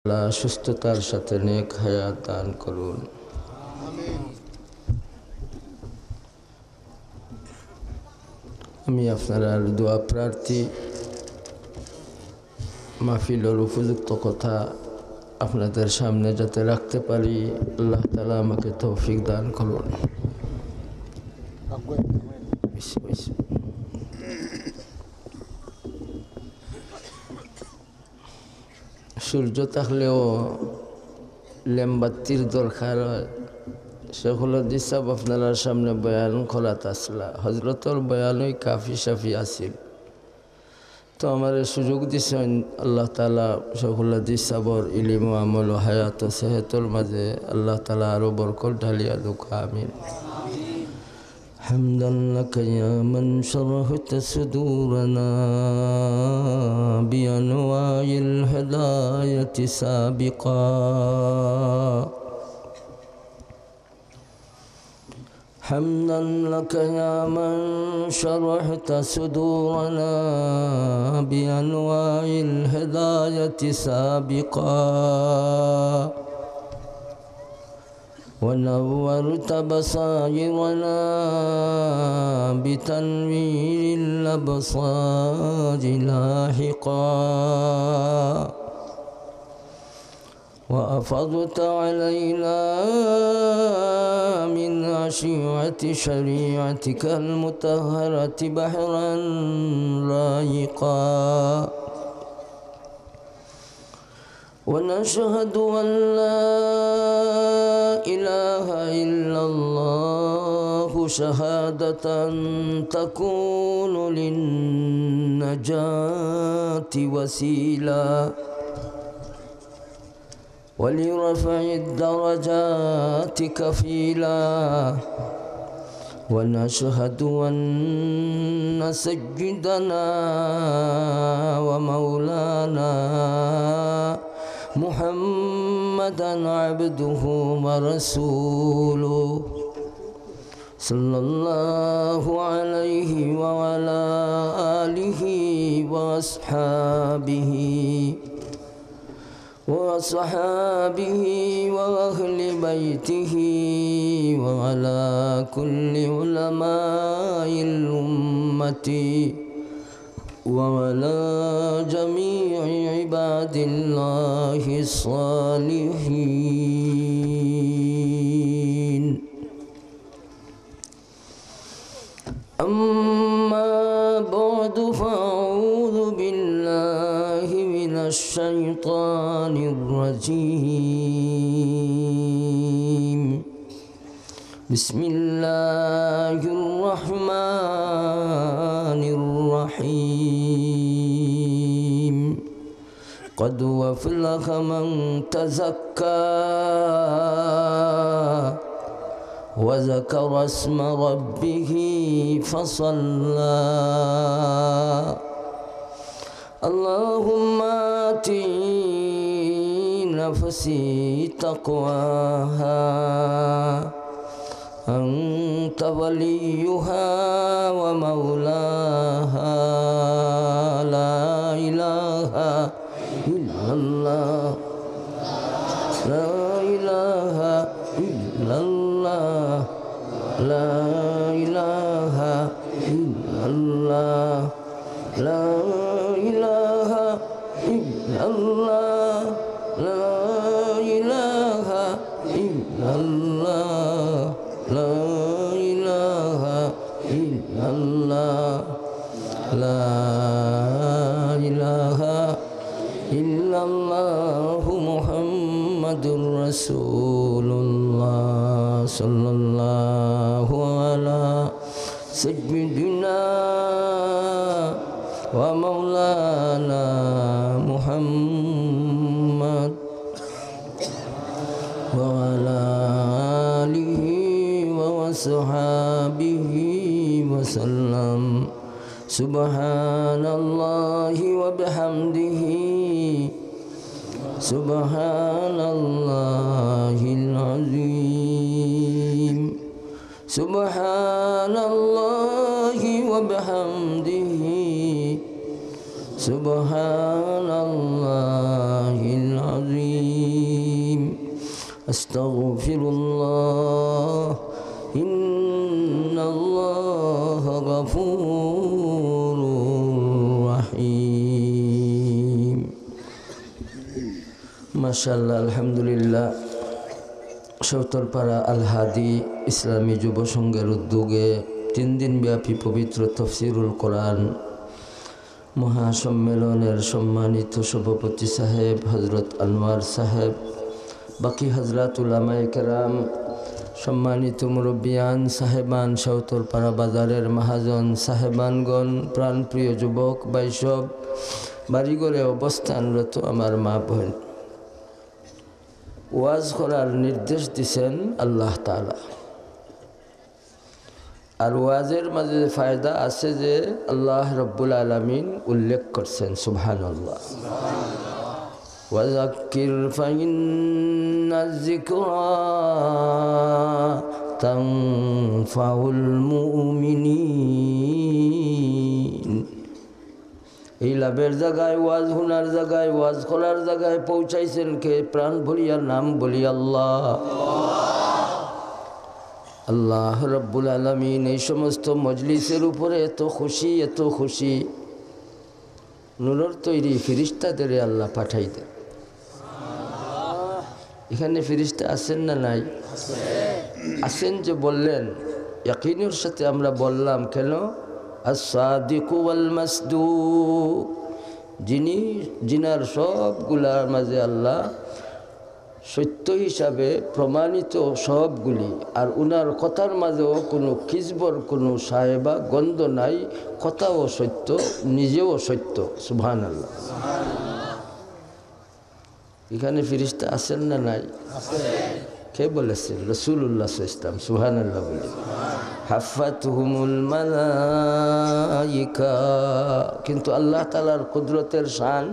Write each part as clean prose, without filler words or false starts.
আল্লাহ সুস্থতার সাথে নেক হায়াত দান করুন। আমি আপনার দোয়া প্রার্থী। মাহফিলের উপযুক্ত কথা আপনাদের সামনে যাতে রাখতে পারি, আল্লাহ তাআলা আমাকে তৌফিক দান করুন। সূর্য থাকলেও লেম্বাতির দরকার হয়। সেগুলো দিসাব আপনারা সামনে বয়ান করাত আসলা। হজরতর বয়ানই কাফি সাফি আসিল, তো আমার সুযোগ দিছেন আল্লাহ তাআলা। সেগুলো দিসাবর ইলিম ও আমল ও হায়াত ও সেহতর মাঝে আল্লাহ তাআলা আরো বরকত ঢালিয়া দুঃখ। আমিন। حمدا لك يا من شرحت صدورنا بأنواع الهداية سابقا. حمدا لك يا من شرحت صدورنا بأنواع الهداية سابقا، ونورت بصائرنا بتنوير الأبصار لاحقا، وأفضت علينا من عشيرة شريعتك المطهرة بحرا رايقا، ونشهد أن لا إله إلا الله شهادة تكون للنجاة وسيلة ولرفع الدرجات كفيلا، ونشهد أن سيدنا ومولانا محمدا عبده ورسوله صلى الله عليه وعلى آله وأصحابه وأهل بيته وعلى كل علماء الأمة وعلى جميع عباد الله الصالحين. أما بعد فأعوذ بالله من الشيطان الرجيم. بسم الله الرحمن الرحيم. قد أفلح من تزكى وذكر اسم ربه فصلى. اللهم آت نفسي تقواها أنت وليها ومولاها. لا إله إلا الله، لا إله إلا الله، لا إله إلا الله، لا إله إلا الله، لا إله إلا الله، لا إله إلا الله، لا إله إلا الله محمد رسول الله صلى الله على سيدنا ومولانا محمد وعلى آله وصحابه وسلم. سبحان الله وبحمده، سبحان الله العظيم، سبحان الله وبحمده، سبحان الله العظيم. আস্তাগফিরুল্লাহ ইন্নাল্লাহা গফুরুর রহিম। মাশাআল্লাহ, আলহামদুলিল্লাহ। সৌতরপাড়া আল হাদি ইসলামী যুব সংঘের উদ্যোগে 3 দিনব্যাপী পবিত্র তফসিরুল কোরআন মহাসম্মেলনের সম্মানিত সভাপতি সাহেব হজরত আনোয়ার সাহেব, বাকি হজরত উলামায়ে কেরাম, সম্মানিত মুরব্বিয়ান সাহেবান, সৌতরপাড়া বাজারের মহাজন সাহেবানগণ, প্রাণপ্রিয় যুবক বাইসব, বাড়িঘরে অবস্থানরত আমার মা বোন, ওয়াজ করার নির্দেশ দিছেন আল্লাহ তাআলা। আর ওয়াজের মাঝে ফায়দা আছে যে আল্লাহ রব্বুল আলামিন উল্লেখ করছেন, সুবহানাল্লাহ। ওয়াযাক্কির ফাইন্নায যিকরা তানফাউল মুমিনিন। এই লাভের জায়গায়, ওয়াজ শোনার জায়গায়, ওয়াজ করার জায়গায় পৌঁছাইছেন কে? প্রাণ ভরিয়ার নাম বলি আল্লাহ। আল্লাহ রব্বুল আলামিন এই সমস্ত মজলিসের উপরে এত খুশি, এত খুশি, নূরের তৈরি ফিরিস্তাদের আল্লাহ পাঠাই দেন। এখানে ফিরিস্তা আছেন না নাই? আছেন যে বললেন, ইয়াকিনের সাথে আমরা বললাম কেন? as-sadiqu wal masduq, জিনার সবগুলার মাঝে আল্লাহ সত্য হিসাবে প্রমাণিত সবগুলি, আর উনার কথার মাঝেও কোনো কিজবর কোনো সাহেবা গন্ধ নাই, কথাও সত্য, নিজেও সত্য। সুবহানাল্লাহ। এখানে ফিরিস্তা আছেন না নাই? কে বলেছেন? রাসূলুল্লাহ সাল্লাল্লাহু আলাইহি ওয়াসাল্লাম। সুবহানাল্লাহ বলে হাফাতুহুমুল মালাইকা। কিন্তু আল্লাহ তাআলার কুদরতের শান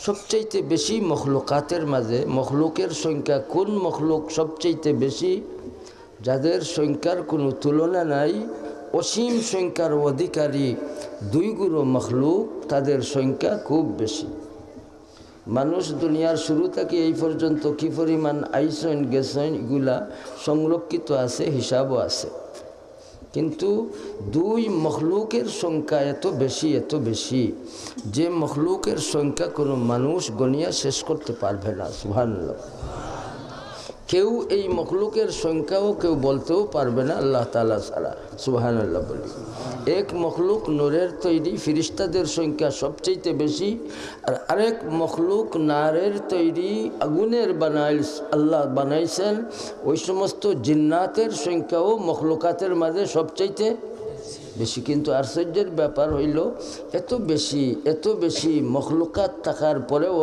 সবচাইতে বেশি মখলুকাতের মাঝে। মখলুকের সংখ্যা কোন মখলুক সবচাইতে বেশি? যাদের সংখ্যার কোনো তুলনা নাই, অসীম সংখ্যার অধিকারী 2 গুরু মখলুক, তাদের সংখ্যা খুব বেশি। মানুষ দুনিয়ার শুরু থেকে এই পর্যন্ত কি পরিমাণ আইসন গেছেন এগুলা সংরক্ষিত আছে, হিসাবও আছে। কিন্তু 2 মখলুকের সংখ্যা এত বেশি, এত বেশি যে মখলুকের সংখ্যা কোনো মানুষ গনিয়া শেষ করতে পারবে না। সুবহানাল্লাহ। কেউ এই মখলুকের সংখ্যাও কেউ বলতেও পারবে না আল্লাহ তাআলা ছাড়া। সুবহানাল্লাহ বলি। এক মখলুক নূরের তৈরি, ফিরিস্তাদের সংখ্যা সবচেয়ে বেশি, আর আরেক মখলুক নারের তৈরি, আগুনের আল্লাহ বানাইছেন। ওই সমস্ত জিন্নাতের সংখ্যাও মখলুকাতের মাঝে সবচেয়ে বেশি। কিন্তু আশ্চর্যের ব্যাপার হইল, এত বেশি, এত বেশি মখলুকাত থাকার পরেও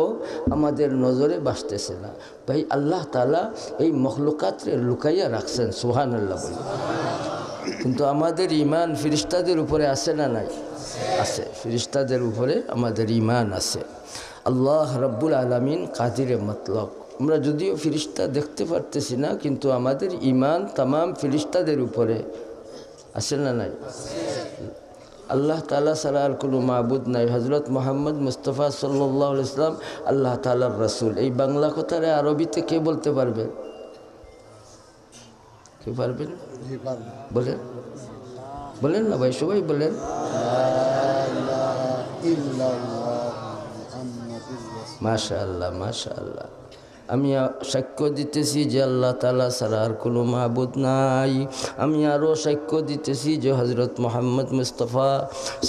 আমাদের নজরে বাসতেছে না। ভাই, আল্লাহ তাআলা এই মখলুকাতরে লুকাইয়া রাখছেন। সুবহানাল্লাহ বলি। কিন্তু আমাদের ইমান ফিরিস্তাদের উপরে আছে না নাই? আছে। ফিরিস্তাদের উপরে আমাদের ইমান আছে। আল্লাহ রব্বুল আলামিন কাদিরে মতলব। আমরা যদিও ফিরিস্তা দেখতে পারতেছি না, কিন্তু আমাদের ইমান তামাম ফিরিস্তাদের উপরে আছে না নাই? আল্লাহ তাআলা ছাড়া আর কোনো মাবুদ নাই। হযরত মুহাম্মদ মুস্তাফা সাল্লাল্লাহু আলাইহি ওয়াসাল্লাম আল্লাহ তাআলার রাসূল। এই বাংলা কথারে আরবিতে কে বলতে পারবে? কে পারবেন? বলেন, বলেন না ভাই, সবাই বলেন। মাশাআল্লাহ, মাশাআল্লাহ। আমি সাক্ষ্য দিতেছি যে আল্লাহ তাআলা ছাড়া আর কোনো মাবুদ নাই। আমি আরও সাক্ষ্য দিতেছি যে হযরত মুহাম্মদ মুস্তাফা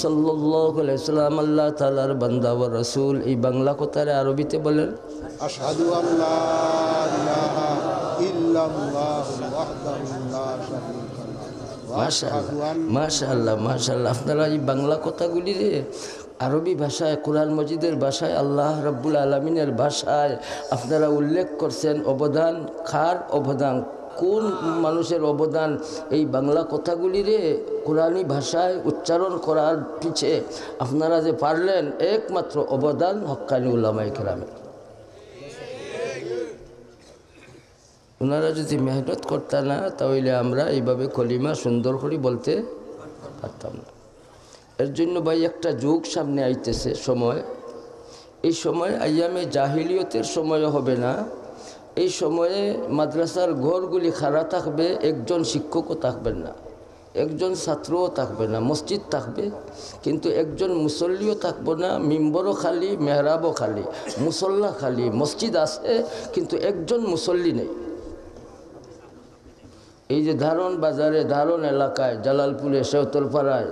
সাল্লাল্লাহু আলাইহি ওয়াসাল্লাম আল্লাহ তাআলার বান্দা ও রাসূল। এই বাংলা কথারে আরবিতে বলেন, আশহাদু আল্লা ইলাহা ইল্লাল্লাহু ওয়াহদাহু লা শারীকা লাহু। মাশাআল্লাহ, মাশাআল্লাহ, মাশাআল্লাহ। আপনারা এই বাংলা কথাগুলি রে আরবি ভাষায়, কোরআন মজিদের ভাষায়, আল্লাহ রাব্বুল আলামিনের ভাষায় আপনারা উল্লেখ করছেন। অবদান কার? অবদান কোন মানুষের অবদান? এই বাংলা কথাগুলিরে কোরআনি ভাষায় উচ্চারণ করার পিছে আপনারা যে পারলেন, একমাত্র অবদান হক্কানি উলামায়ে কেরামের। ওনারা যদি মেহনত করতেন না, তাহলে আমরা এইভাবে কলিমা সুন্দর করে বলতে পারতাম না। এর জন্য ভাই একটা যুগ সামনে আইতেছে, সময়। এই সময় আইয়ামে জাহিলিয়তের সময়ও হবে না, এই সময়ে মাদ্রাসার ঘরগুলি খাড়া থাকবে, একজন শিক্ষকও থাকবেন না, একজন ছাত্রও থাকবে না, মসজিদ থাকবে কিন্তু একজন মুসল্লিও থাকবে না, মিম্বরও খালি, মেহরাবও খালি, মুসল্লা খালি, মসজিদ আছে কিন্তু একজন মুসল্লি নেই। এই যে ধারণ বাজারে, ধারণ এলাকায়, জালালপুরে, শেওতলপাড়ায়,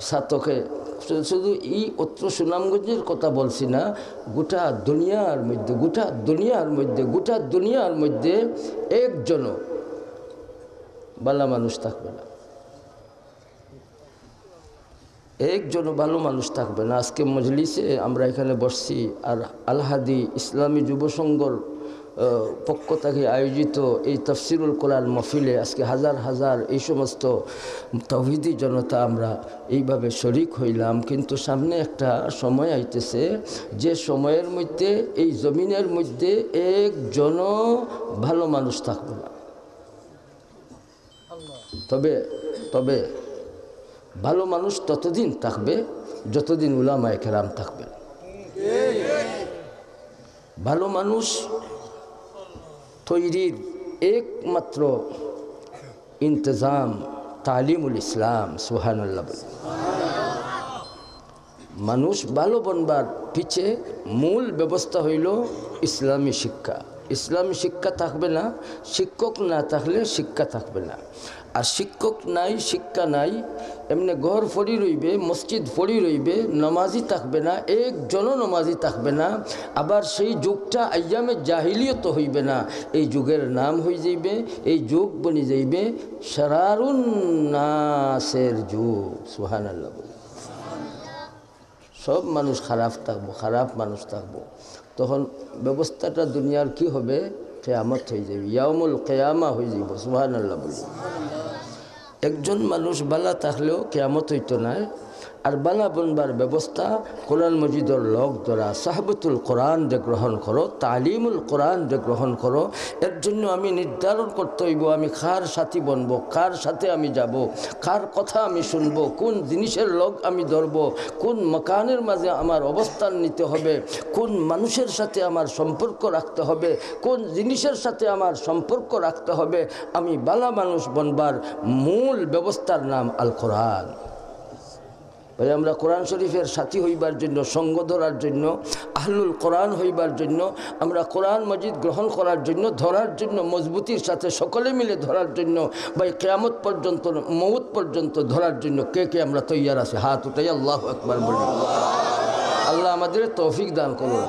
সাতকে, শুধু এই অত্র সুনামগঞ্জের কথা বলছি না, গোটা দুনিয়ার মধ্যে, গোটা দুনিয়ার মধ্যে, গোটা দুনিয়ার মধ্যে একজনও ভালো মানুষ থাকবে না, একজনও ভালো মানুষ থাকবে না। আজকে মজলিসে আমরা এখানে বসছি, আর আল-হাদি ইসলামী যুব সংঘর পক্ষ থেকে আয়োজিত এই তাফসিরুল কোরআন মাহফিলে আজকে হাজার হাজার এই সমস্ত তাওহীদি জনতা আমরা এইভাবে শরিক হইলাম। কিন্তু সামনে একটা সময় আইতেছে যে সময়ের মধ্যে এই জমিনের মধ্যে একজনও ভালো মানুষ থাকবে না। তবে ভালো মানুষ ততদিন থাকবে যতদিন উলামায়ে কেরাম থাকবে। ভালো মানুষ তৈরির একমাত্র ইন্তজাম তালিমুল ইসলাম। সুবহানাল্লাহ বলে। মানুষ ভালো বনবার পিছে মূল ব্যবস্থা হইল ইসলামী শিক্ষা। ইসলামী শিক্ষা থাকবে না, শিক্ষক না থাকলে শিক্ষা থাকবে না। আর শিক্ষক নাই, শিক্ষা নাই, এমনি ঘর ফড়ি রইবে, মসজিদ ফড়ি রইবে, নমাজি থাকবে না, একজনও নমাজি থাকবে না। আবার সেই যুগটা আইয়ামে জাহিলিয়ত হইবে না, এই যুগের নাম হয়ে যাইবে, এই যুগ বনি যাইবে শারারুন নাসের যুগ। সুবহানাল্লাহ বলে। সব মানুষ খারাপ থাকবো, খারাপ মানুষ থাকবো। তখন ব্যবস্থাটা দুনিয়ার কি হবে? কিয়ামত হয়ে যাবে, ইয়াউমুল কিয়ামা হয়ে যাব। সুবহানাল্লাহ বলে। একজন মানুষ বালা থাকলেও কিয়ামত হইতো না। আর বালা বনবার ব্যবস্থা কোরআন মজিদর লগ ধরা, সাহবতুল কোরআন যে গ্রহণ করো, তালিমুল কোরআন যে গ্রহণ করো। এর জন্য আমি নির্ধারণ করতে হইব আমি কার সাথী বনব, কার সাথে আমি যাব, কার কথা আমি শুনবো, কোন জিনিসের লগ আমি ধরব, কোন মকানের মাঝে আমার অবস্থান নিতে হবে, কোন মানুষের সাথে আমার সম্পর্ক রাখতে হবে, কোন জিনিসের সাথে আমার সম্পর্ক রাখতে হবে। আমি বালা মানুষ বনবার মূল ব্যবস্থার নাম আল কোরআন। ভাই, আমরা কোরআন শরীফের সাথী হইবার জন্য, সঙ্গ ধরার জন্য, আহলুল কোরআন হইবার জন্য, আমরা কোরআন মজিদ গ্রহণ করার জন্য, ধরার জন্য, মজবুতির সাথে সকলে মিলে ধরার জন্য, ভাই কিয়ামত পর্যন্ত, মউত পর্যন্ত ধরার জন্য কে কে আমরা তৈয়ার আছি? হাত উঠাই আল্লাহু আকবার বলি। আল্লাহ আমাদের তৌফিক দান করুন।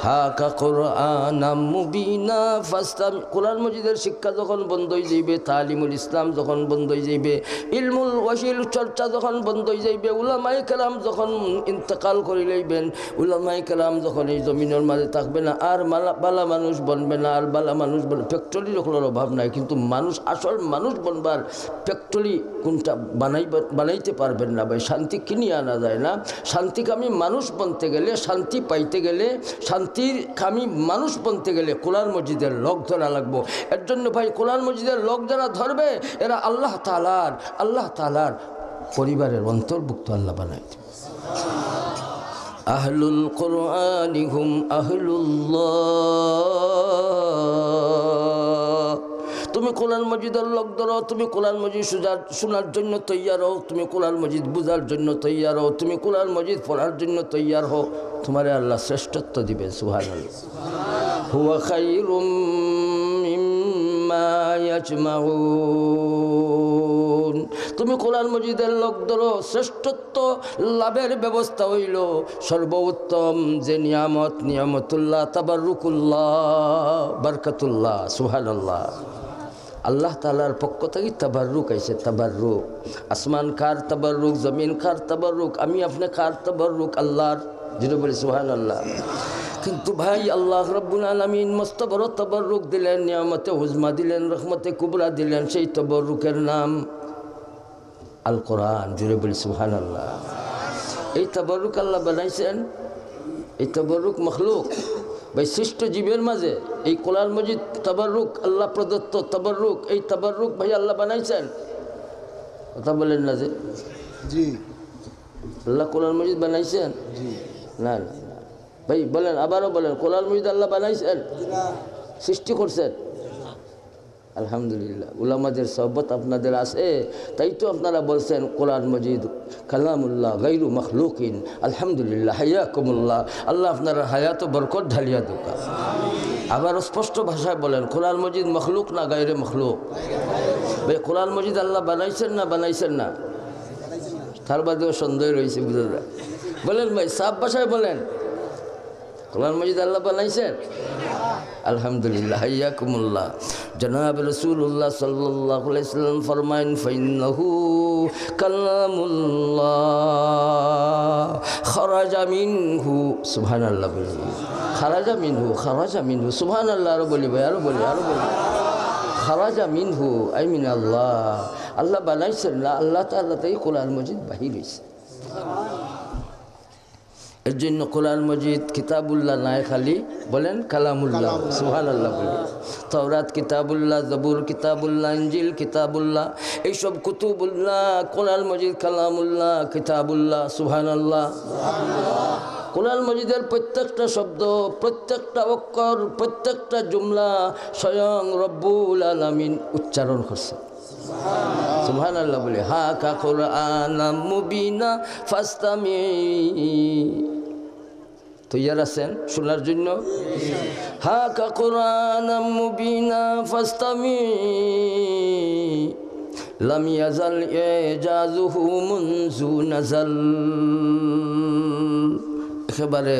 হাকা কোরআনাম মুবিনা ফাস্তাম। কোরআন মজিদের শিক্ষা যখন বন্ধ হয়ে যাইবে, তালিমুল ইসলাম যখন বন্ধ হয়ে যাইবে, ইলমুল ওয়াসিল চর্চা যখন বন্ধ হয়ে যাইবে, উলামায়ে কেরাম যখন ইন্তেকাল করে লইবেন, উলামায়ে কেরাম যখন এই জমিনের মাঝে থাকবে না, আর বালা মানুষ বনবে না। আর বালা মানুষ বলে ফ্যাক্টরির ওগুলোর অভাব নাই, কিন্তু মানুষ, আসল মানুষ বনবার ফ্যাক্টরি কোনটা বানাইতে পারবেন না ভাই। শান্তি কিনিয়ে আনা যায় না। শান্তিকামী মানুষ বনতে গেলে, শান্তি পাইতে গেলে, শান্তির কামী মানুষ বনতে গেলে কোরআন মজিদের লগ ধরা লাগবো। এর জন্য ভাই কোরআন মজিদের লগ যারা ধরবে এরা আল্লাহ তাআলার পরিবারের অন্তর্ভুক্ত আল্লাহ বানাইতে। আহলুল কোরআনি হুম আহলুল্লাহ। তুমি কোরআন মজিদের লগ ধরো, তুমি কোরআন মজিদ শোনার জন্য তৈয়ার হও, তুমি কোরআন মজিদ বুঝার জন্য তৈয়ার হও, তুমি কোরআন মজিদ পড়ার জন্য তৈয়ার হও, তোমারে আল্লাহ শ্রেষ্ঠত্ব দিবে। সুবহানাল্লাহ। হুয়া খায়রুম মিম্মা ইয়াজমাউন। তুমি কোরআন মজিদের লগ ধরো, শ্রেষ্ঠত্ব লাভের ব্যবস্থা হইল সর্বোত্তম যে নিয়ামত, নিয়ামতুল্লাহ, তাবাররুকুল্লাহ, বারকাতুল্লাহ। সুবহানাল্লাহ। আল্লাহ তাআলার পক্ষ থেকে তাবাররুক আইছে। তাবাররুক আসমান কার তাবাররুক, জমিন কার তাবাররুক, আমি আপনি কার তাবাররুক? আল্লাহর। যেটা বলি সুবহানাল্লাহ। কিন্তু ভাই আল্লাহ রাব্বুল আলামিন মস্ত বড় তাবাররুক দিলেন, নিয়ামতে উজমা দিলেন, রহমতে কুবরা দিলেন। সেই তাবাররুকের নাম আল কোরআন। যেটা বলি সুবহানাল্লাহ। এই তাবাররুক আল্লাহ বানাইছেন। এই তাবাররুক মখলুক ভাই, সৃষ্ট জীবের মাঝে এই কোরআন মজিদ তাবাররুক, আল্লাহ প্রদত্ত তাবাররুক। এই তাবাররুক ভাই আল্লাহ বানাইছেন। কথা বলেন না যে জি, আল্লাহ কোরআন মজিদ বানাইছেন? জি না না ভাই, বলেন, আবারও বলেন, কোরআন মজিদ আল্লাহ বানাইছেন? সৃষ্টি করছেন? আলহামদুলিল্লাহ, উলামাদের সহবত আপনাদের আছে, তাই তো আপনারা বলছেন কোরআন মজিদ কালামুল্লাহ গায়রু মখলুকিন। আলহামদুলিল্লাহ, হায়াকুমুল্লাহ, আল্লাহ আপনার হায়াত ও বরকত ঢালিয়া দোকা। আবার স্পষ্ট ভাষায় বলেন কোরআন মজিদ মখলুক না গায়রে মখলুক? ভাই কোরআন মজিদ আল্লাহ বানাইছেন না বানাইছেন না? তার বাদেও সন্দেহ রয়েছে বুঝলেন? বলেন ভাই, সাফ ভাষায় বলেন, কোরআন মজিদ আল্লাহ বানাইছেন? আলহামদুলিল্লাহ, হাইয়াকুমুল্লাহ। জনাব রাসূলুল্লাহ সাল্লাল্লাহু আলাইহি ওয়াসাল্লাম ফরমায়েন ফাইন্নাহু কালামুল্লাহ খারাজা মিনহু, সুবহানাল্লাহ বলি, খারাজা মিনহু, খারাজা মিনহু, সুবহানাল্লাহ। আরো বলি ভাই, আরো বলি, আরো বলি, খারাজা মিনহু আই মিন আল্লাহ। আল্লাহ বানাইছেন না, আল্লাহ তাআলা তাই কোরআন মজিদ বাহির হইছে। এর জন্য কোরআন মজিদ কিতাবুল্লাহ নাই, খালি বলেন কালামুল্লাহ, সুবহানাল্লাহ বলি। তাওরাত কিতাবুল্লাহ, জবুর কিতাবুল্লাহ, ইনজিল কিতাবুল্লাহ, এইসব কুতুবুল্লাহ। কোরআন মজিদ কালামুল্লাহ, কিতাবুল্লাহ, সুবহানাল্লাহ। কোরআন মজিদের প্রত্যেকটা শব্দ, প্রত্যেকটা অক্ষর, প্রত্যেকটা জুমলা স্বয়ং রব্বুল আলামিন উচ্চারণ করছে। সুবহানাল্লাহ বলি। হা কা কুরআনাম মুবিনা ফাস্তামি, তৈয়ার আছেন শোনার জন্য? হা কা কুরআনাম মুবিনা ফাস্তামি লাম ইয়াজাল ইজাজুহু মুনযু নাজাল। একেবারে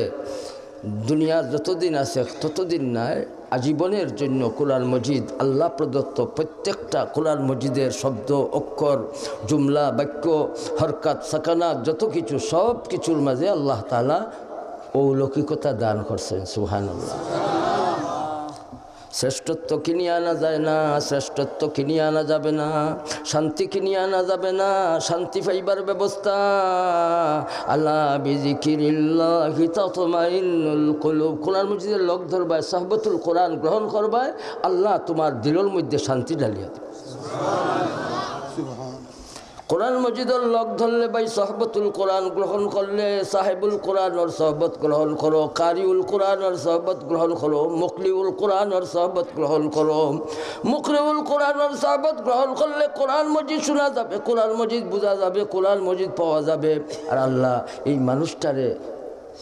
দুনিয়ার যতদিন আছে ততদিন নাই, আজীবনের জন্য কোরআন মজিদ আল্লাহ প্রদত্ত প্রত্যেকটা কোরআন মজিদের শব্দ, অক্ষর, জুমলা, বাক্য, হরকাত, সাকানাত, যত কিছু, সব কিছুর মাঝে আল্লাহ তাআলা অলৌকিকতা দান করছেন। সুবহানাল্লাহ। শ্রেষ্ঠত্ব কিনিয়ে আনা যায় না, শ্রেষ্ঠত্ব কিনিয়ে আনা যাবে না, শান্তি কিনিয়ে আনা যাবে না, শান্তি পাইবার ব্যবস্থা আলা বিযিকিরিল্লাহি তাতমাইন্নুল কুলুব। কোরআন মজিদের লোক ধরবায়, সাহবতুল কোরআন গ্রহণ করবায়, আল্লাহ তোমার দিলের মধ্যে শান্তি ঢালিয়া দেবে। কোরআন মজিদের লোক ধরলে ভাই, সহবতুল কোরআন গ্রহণ করলে, সাহেবুল কোরআনের সহবত গ্রহণ করো, কারিউল কোরআনের সহবত গ্রহণ করো, মুকলিউল কোরআনের সহবত গ্রহণ করো। মুকরিউল কোরআনের সহবত গ্রহণ করলে কোরআন মজিদ শোনা যাবে, কোরআন মজিদ বোঝা যাবে, কোরআন মজিদ পাওয়া যাবে, আর আল্লাহ এই মানুষটারে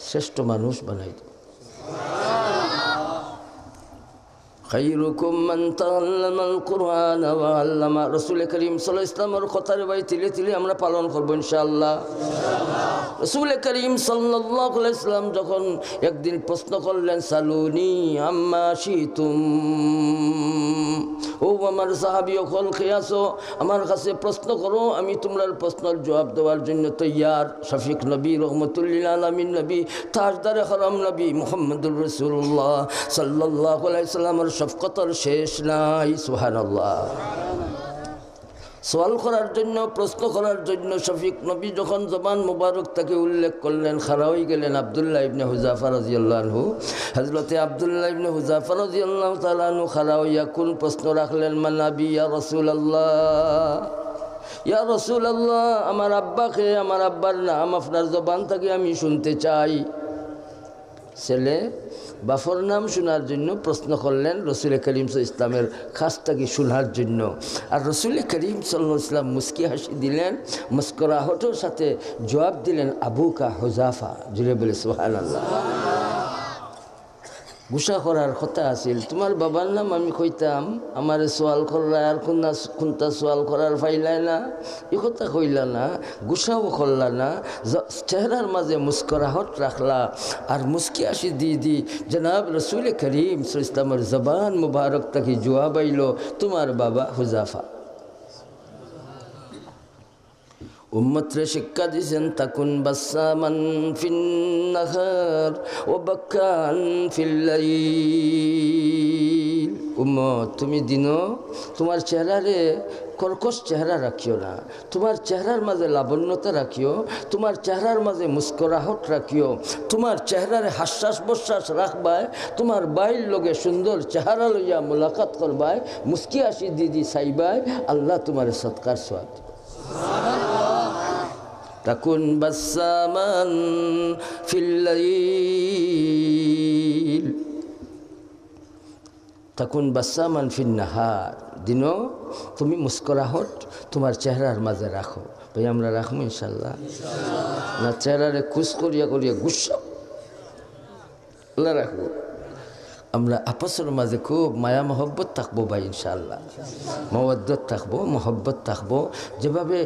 শ্রেষ্ঠ মানুষ বানাই দেবে। খাইরুকুম মান তাআল্লামাল কুরআন ওয়া আল্লামা। রাসূল করিম সাল্লাল্লাহু আলাইহি ওয়াসাল্লামের কথার ভাই তিলে তিলে আমরা পালন করব ইনশাআল্লাহ। রাসূল করিম সাল্লাল্লাহু আলাইহি ওয়াসাল্লাম যখন একদিন প্রশ্ন করলেন, সালুনি আম্মা শিতুম, ও আমার সাহাবী হল খেয়াছো, আমার কাছে প্রশ্ন করো, আমি তোমার প্রশ্নের জবাব দেওয়ার জন্য তৈয়ার। শফিক নবী, রহমতুল লিল আলামিন নবী, তাজদারে হরম নবী মুহাম্মদুর রাসূলুল্লাহ সাল্লাল্লাহু আলাইহি ওয়াসাল্লামের শফকতের শেষ নাই। সুবহানাল্লাহ। সওয়াল করার জন্য, প্রশ্ন করার জন্য শফিক নবী যখন জবান মুবারক তাকে উল্লেখ করলেন, খাড়া হয়ে গেলেন আব্দুল্লাহ ইবনে হুযাফা রাদিয়াল্লাহু আনহু। হযরতে আব্দুল্লাহ ইবনে হুযাফা রাদিয়াল্লাহু তাআলা আনহু খাড়া হইয়া কোন প্রশ্ন রাখলেন? মানাবি ইয়া রাসূলুল্লাহ, ইয়া রাসূলুল্লাহ, আমার আব্বাকে, আমার আব্বার নাম আপনার জবান থেকে আমি শুনতে চাই। ছেলে বাফর নাম শোনার জন্য প্রশ্ন করলেন রসুল করিম ইসলামের খাসটাকে শোনার জন্য। আর রসুল করিম সাল্লাল্লাহু আলাইহি ওয়াসাল্লাম মুস্কি হাসি দিলেন, মুস্কুরাহটের সাথে জবাব দিলেন, আবুকা হুযাফা। জুড়ে বলে সুবহানাল্লাহ। গুসা করার কথা আছিল, তোমার বাবার নাম আমি কইতাম, আমার সোয়াল করলা আর কোনটা সোয়াল করার ফাইলাই না, এ কথা কইলা না, গুসাও করলা না, চেহারার মাঝে মুস্করাহট রাখলা আর মুস্কি আসি দি জনাব রসুল করিম ইসলামের জবান মুবারক তাকে জবাব আইল, তোমার বাবা হুযাফা। উম্মতরে শিক্ষা দিয়েছেন, তাকুন বাসামান ফিন নাহার ও বাক্কান ফিল লাইল। উম্মত, তুমি দিনও তোমার চেহারারে কর্কশ চেহারা রাখিও না, তোমার চেহারার মাঝে লাবণ্যতা রাখিও, তোমার চেহারার মাঝে মুস্করাহট রাখিও, তোমার চেহারারে হাস্যাস বশ্বাস রাখবায়, তোমার বাইর লগে সুন্দর চেহারা লইয়া মোলাকাত করবায়, মুস্কি আসি দিদি চাইবায়, আল্লাহ তোমার সৎকার সোয়াব। তাকুন বাসামান ফিল লাইল। তাকুন বাসামান ফিন নাহার, দিনও তুমি মুস্কুরাহট তোমার চেহারার মাঝে রাখো। ভাই আমরা রাখবো ইনশাল্লাহ? না চেহারারে খুশ করিয়া করিয়া গুসা রাখবো? আমরা আপসের মাঝে খুব মায়া মহব্বত থাকবো ভাই ইনশাআল্লাহ, মওয়াদ্দত থাকবো, মহব্বত থাকবো। যেভাবে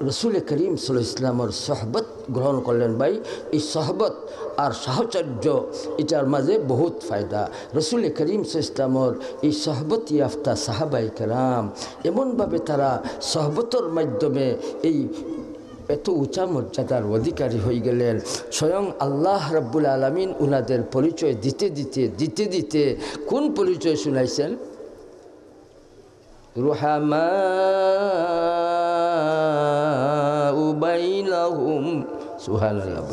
রসুল করিম সাল্লাল্লাহু আলাইহি ওয়াসাল্লামের সহবত গ্রহণ করলেন ভাই, এই সহবত আর সাহচর্য এটার মাঝে বহুত ফায়দা। রসুল করিম সাল্লাল্লাহু আলাইহি ওয়াসাল্লামের এই সহবত ইয়াফতা সাহাবায়ে কেরাম এমনভাবে তারা সহবতের মাধ্যমে এই এত উঁচা মর্যাদার অধিকারী হয়ে গেলেন। স্বয়ং আল্লাহ রাব্বুল আলামিন উনাদের পরিচয় দিতে দিতে দিতে দিতে কোন পরিচয় শুনাইছেন? রুহামাউ বাইনাহুম, সুবহানাল্লাহ।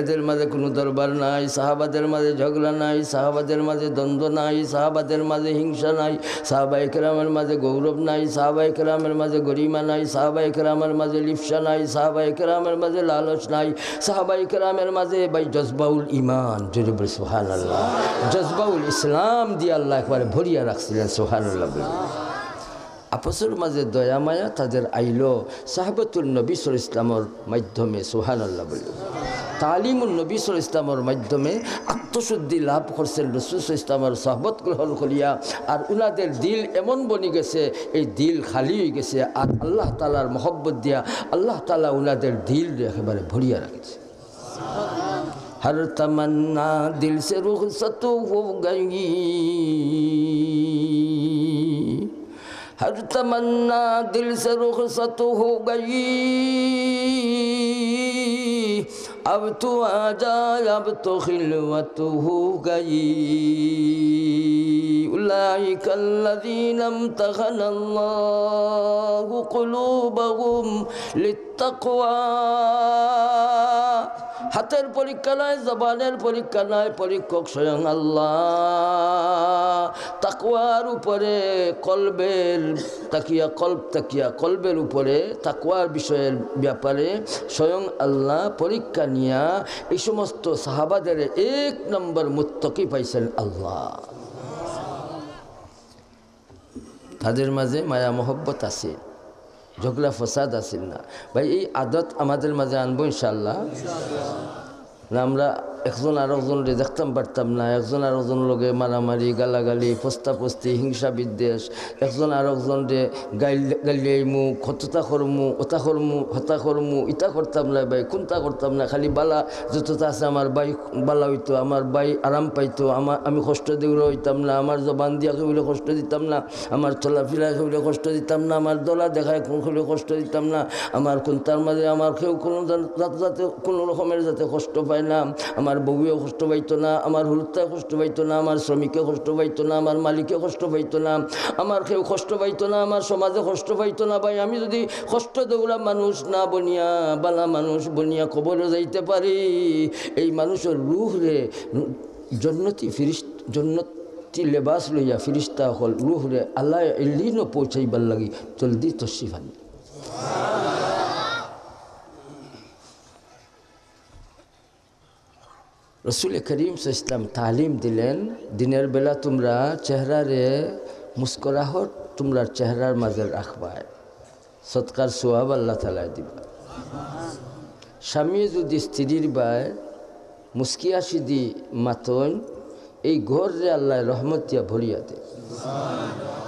এদের মাঝে কোনো দরবার নাই, সাহাবাদের মাঝে ঝগড়া নাই, সাহাবাদের মাঝে দ্বন্দ্ব নাই, সাহাবাদের মাঝে হিংসা নাই, সাহাবায়ে কেরামের মাঝে গৌরব নাই, সাহাবায়ে কেরামের মাঝে গরিমা নাই, সাহাবায়ে কেরামের মাঝে লিপ্সা নাই, সাহাবায়ে কেরামের মাঝে লালচ নাই, সাহাবায়ে কেরামের মাঝে ভাই জজবাউল ইমান, জোরে বলে সুবহানাল্লাহ, জজবাউল ইসলাম দিয়ে আল্লাহ একবারে ভরিয়া রাখছিলেন, সুবহানাল্লাহ। আপসের মাঝে দয়া মায়া তাদের আইলো সাহাবাতুল নবী সাল্লাল্লাহু আলাইহি ওয়াসাল্লামের মাধ্যমে, সুবহানাল্লাহ বলে। তালিমুল নবী সাল্লাল্লাহু আলাইহি ওয়াসাল্লামের মাধ্যমে আত্মশুদ্ধি লাভ করছেন রাসূল সাল্লাল্লাহু আলাইহি ওয়াসাল্লামের সহবত গ্রহণ করিয়া। আর উনাদের দিল এমন বনি গেছে, এই দিল খালি হয়ে গেছে, আর আল্লাহ তাআলার মহব্বত দিয়া আল্লাহ তাআলা উনাদের দিল একেবারে ভরিয়া রাখেছে। हर तमन्ना दिल से रुखसत हो गई, हर तमन्ना दिल से रुखसत हो गई, अब तो आजा अब तो खिलवत हो गई, उलाइका अल्लज़ीना इम्तहना अल्लाहु कुलूबहुम लित्तक़वा। হাতের পরীক্ষা নয়, জবানের পরীক্ষা নয়, পরীক্ষক স্বয়ং আল্লাহ। তাকওয়ার উপরে কলবের তাকিয়া, কলবের উপরে তাকওয়ার বিষয়ের ব্যাপারে স্বয়ং আল্লাহ পরীক্ষা নিয়া এই সমস্ত সাহাবাদের 1 নম্বর মুত্তাকি পাইছেন আল্লাহ। তাদের মাঝে মায়া মহব্বত আছে, ঝগড়া ফসাদ আসেন না ভাই। এই আদত আমাদের মাঝে আনবো ইনশাআল্লাহ। আমরা একজন আরেকজনকে দেখতাম পারতাম না, একজন আরেকজনের লগে মারামারি, গালাগালি, পোস্তাপস্তি, হিংসা বিদ্বেষ, একজন আরেকজনকে গাইলাইমু, হততা করমু, ওতা করমু, হতা করমু, ইটা করতাম না ভাই, কোনটা করতাম না। খালি বালা যতটা আছে আমার ভাই বালা হইতো, আমার ভাই আরাম পাইতো, আমি কষ্ট দিলে হইতাম না, আমার জবান দিয়া কেউ কষ্ট দিতাম না, আমার চলাফেরায় কেউ কষ্ট দিতাম না, আমার দলা দেখায় কেউ কষ্ট দিতাম না, আমার কোনটার মাঝে আমার কেউ কোনো যাতে কোনো রকমের যাতে কষ্ট পায় না, আমার বউয়েও কষ্ট পাইতো না, আমার হুলুত্তায় কষ্ট পাইতো না, আমার শ্রমিকে কষ্ট পাইতো না, আমার মালিকে কষ্ট পাইতো না, আমার কেউ কষ্ট পাইতো না, আমার সমাজে কষ্ট পাইতো না। ভাই আমি যদি কষ্ট দেওয়া মানুষ না বনিয়া, বালা মানুষ বনিয়া কবরে যাইতে পারি, এই মানুষের রুহ রে জন্নতি জন্নতি লেবাস লইয়া ফিরিস্তা হল রুহ রে আল্লাহ এলিনো পৌঁছাইবার লাগি জলদি তশরিফ আনি। রসুল করিম সাল্লাল্লাহু আলাইহি ওয়াসাল্লাম তালিম দিলেন, দিনের বেলা তোমরা চেহারারে মুস্কুরাহট তোমরা চেহারার মাঝে রাখবা, সৎকার সোয়াব আল্লাহ তাআলা দিবা। স্বামী যদি স্ত্রীর বায় মুস্কি হাসি দি মাতন, এই ঘরে আল্লাহ রহমত দিয়া ভরিয়া দে।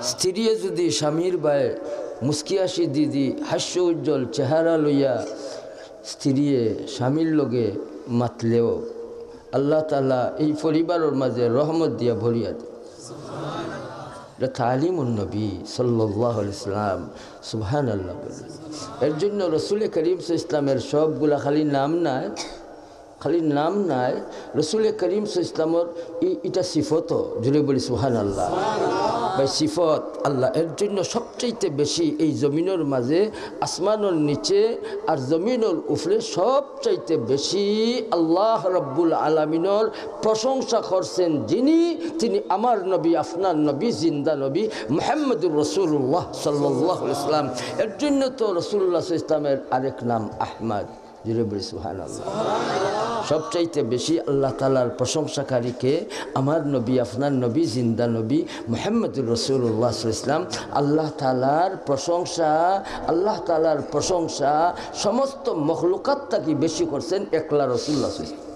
স্ত্রী যদি স্বামীর বায় মুস্কি হাসি দি হাস্য উজ্জ্বল চেহারা লইয়া স্ত্রীয়ে স্বামীর লগে মাতলেও আল্লাহ তাআলা এই পরিবারের মাঝে রহমত দিয়া ভরিয়া দেয়। এটা তালিমুন নবী সাল্লাল্লাহু আলাইহি ওয়াসাল্লাম, সুবহানাল্লাহ। এর জন্য রসুল করিম সাল্লাল্লাহু আলাইহি ওয়াসাল্লামের সবগুলা খালি নাম নাই, রসুল করিম সাল্লাল্লাহু আলাইহি ওয়াসাল্লামের এটা সিফত, জুড়ে বলি সুবহানাল্লাহ ভাই, সিফত আল্লাহ। এর জন্য সবচাইতে বেশি এই জমিনের মাঝে, আসমানের নিচে আর জমিনের উপরে সবচাইতে বেশি আল্লাহ রাব্বুল আলামিনের প্রশংসা করছেন যিনি, তিনি আমার নবী, আপনার নবী, জিন্দা নবী মুহাম্মদুর রাসূলুল্লাহ সাল্লাল্লাহু আলাইহি ওয়াসাল্লাম। এর জন্য তো রাসূলুল্লাহ সাল্লাল্লাহু আলাইহি ওয়াসাল্লামের আরেক নাম আহমদ, জুড়ে বলি সুবহানাল্লাহ। সবচাইতে বেশি আল্লাহ তাআলার প্রশংসাকারীকে আমার নবী, আপনার নবী, জিন্দা নবী মুহাম্মদুর রাসূলুল্লাহ সাল্লাল্লাহু আলাইহি ওয়াসাল্লাম। আল্লাহ তাআলার প্রশংসা সমস্ত মখলুকাত থেকে বেশি করছেন একলা রাসূলুল্লাহ সাল্লাল্লাহু আলাইহি ওয়াসাল্লাম।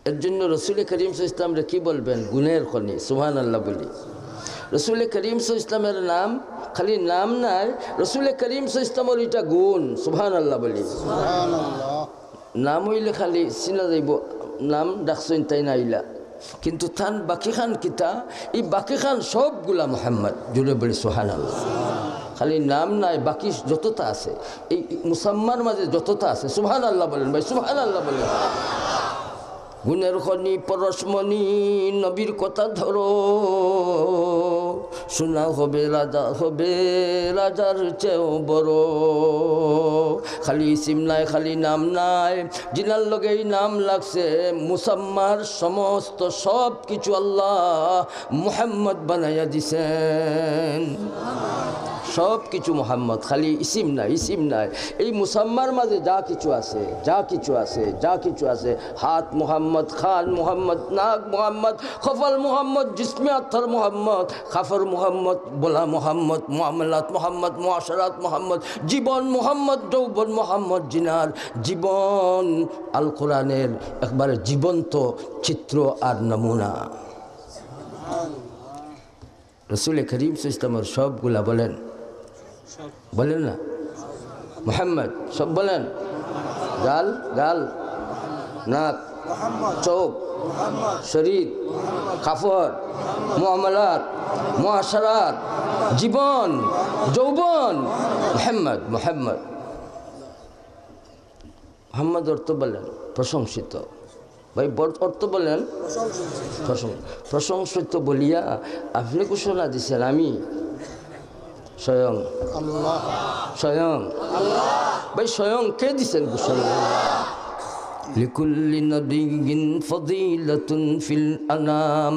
এর জন্য রসুল করিম সাল্লাল্লাহু আলাইহি ওয়াসাল্লামরে কি বলবেন? গুণের খনি। সুবহানাল্লাহ বলি। রসুল করিম সাল্লাল্লাহু আলাইহি ওয়াসাল্লামের নাম খালি নাম নাই, রসুল করিম সাল্লাল্লাহু আলাইহি ওয়াসাল্লামের এটা গুণ। সুবহানাল্লাহ বলি। নাম হইলে খালি চিনা যাইব, নাম ডাকছেন তাই নাইলা, কিন্তু থান বাকি খান কিতা, এই বাকি খান সবগুলা মুহাম্মদ। জুড়ে বলি সুবহানাল্লাহ। খালি নাম নাই, বাকি যতটা আছে এই মুসাম্মার মাঝে যতটা আছে। সুবহানাল্লাহ বলেন ভাই, সুবহানাল্লাহ বলেন। গুণের খনি পরশমণি নবীর কথা ধরো, শোনা হবে রাজার চেয়েও বড়। খালি ইসিম নাই, খালি নাম নাই, জিনার লগেই নাম লাগছে। মুসাম্মার সমস্ত সব কিছু আল্লাহ মুহাম্মদ বানাইয়া দিছেন। সব কিছু মোহাম্মদ, খালি ইসিম নাই, ইসিম নাই। এই মুসাম্মার মাঝে যা কিছু আছে, হাত মোহাম্মদ, খান মোহাম্মদ, নাক মোহাম্মদ, খফল মোহাম্মদ, জিসমে আত্মার মোহাম্মদ, খাফর মোহাম্মদ, বলা মোহাম্মদ, মুআমালাত মোহাম্মদ, মুআশারাত মোহাম্মদ, জীবন মোহাম্মদ, যৌবন মোহাম্মদ, জিনার জীবন আল কোরআনের একবারে জীবন্ত চিত্র আর নমুনা। রসুল করিম সাল্লাল্লাহু আলাইহি ওয়াসাল্লামের সবগুলা বলেন না মুহাম্মদ, সব বলেন। গাল, নাক, চোখ, শরীর, কাফর, মুআমালাত, মুআশারাত, জীবন, যৌবন, মুহাম্মদ অর্থ বলেন প্রশংসিত। ভাই অর্থ বলেন প্রশংসিত বলিয়া আপনি ঘোষণা দিচ্ছেন আমি স্বয়ং ভাই স্বয়ং কে দিচ্ছেন ঘোষণা? লিকুল্লি নবিয়্যিন ফাদিলাতুন ফিল আনাম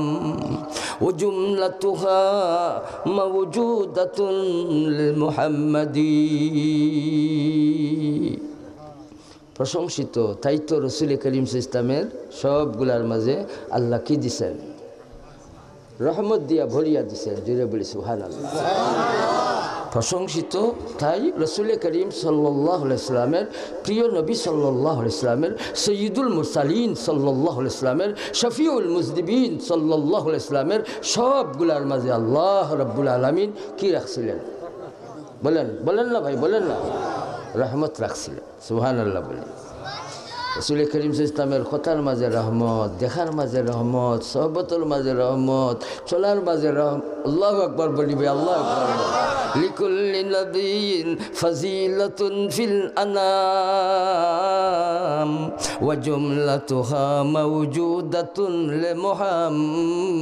ওয়া জুমলাতুহা মাওজুদাতুন লিল মুহাম্মাদি। প্রশংসিত তাই তো রসুল করিম সাল্লাল্লাহু আলাইহি ওয়াসাল্লামের সবগুলার মাঝে আল্লাহ কি দিছেন? রহমত দিয়া ভরিয়া দিছেন। জুড়ে বলি সুবহানাল্লাহ। প্রশংসিত তাই রসুল করিম সাল্লাল্লাহু আলাইহি ওয়াসাল্লামের প্রিয় নবী সাল্লাল্লাহু আলাইহি ওয়াসাল্লামের সৈয়দুল মুরসালিন সাল্লাল্লাহু আলাইহি ওয়াসাল্লামের শফিউল মুজনিবিন সাল্লাল্লাহু আলাইহি ওয়াসাল্লামের সবগুলার মাঝে আল্লাহ রাব্বুল আলামিন কি রাখছিলেন? বলেন না ভাই, বলেন না। রহমত রাখছিলেন। সুবহানাল্লাহ বলি। রসুল করিম সাল্লাল্লাহু আলাইহি ওয়াসাল্লামের কথার মাঝে রহমত, দেখার মাঝে রহমত, সহবতের মাঝে রহমত, চলার মাঝে রহমত। আল্লাহু আকবার বলি ভাই, আল্লাহু আকবার। লিকুল্লি নবিয়্যিন ফাজিলাতুন ফিল আনাম ওয়া জুমলাতুহা মাওজুদাতুন লি মুহাম্মাদি।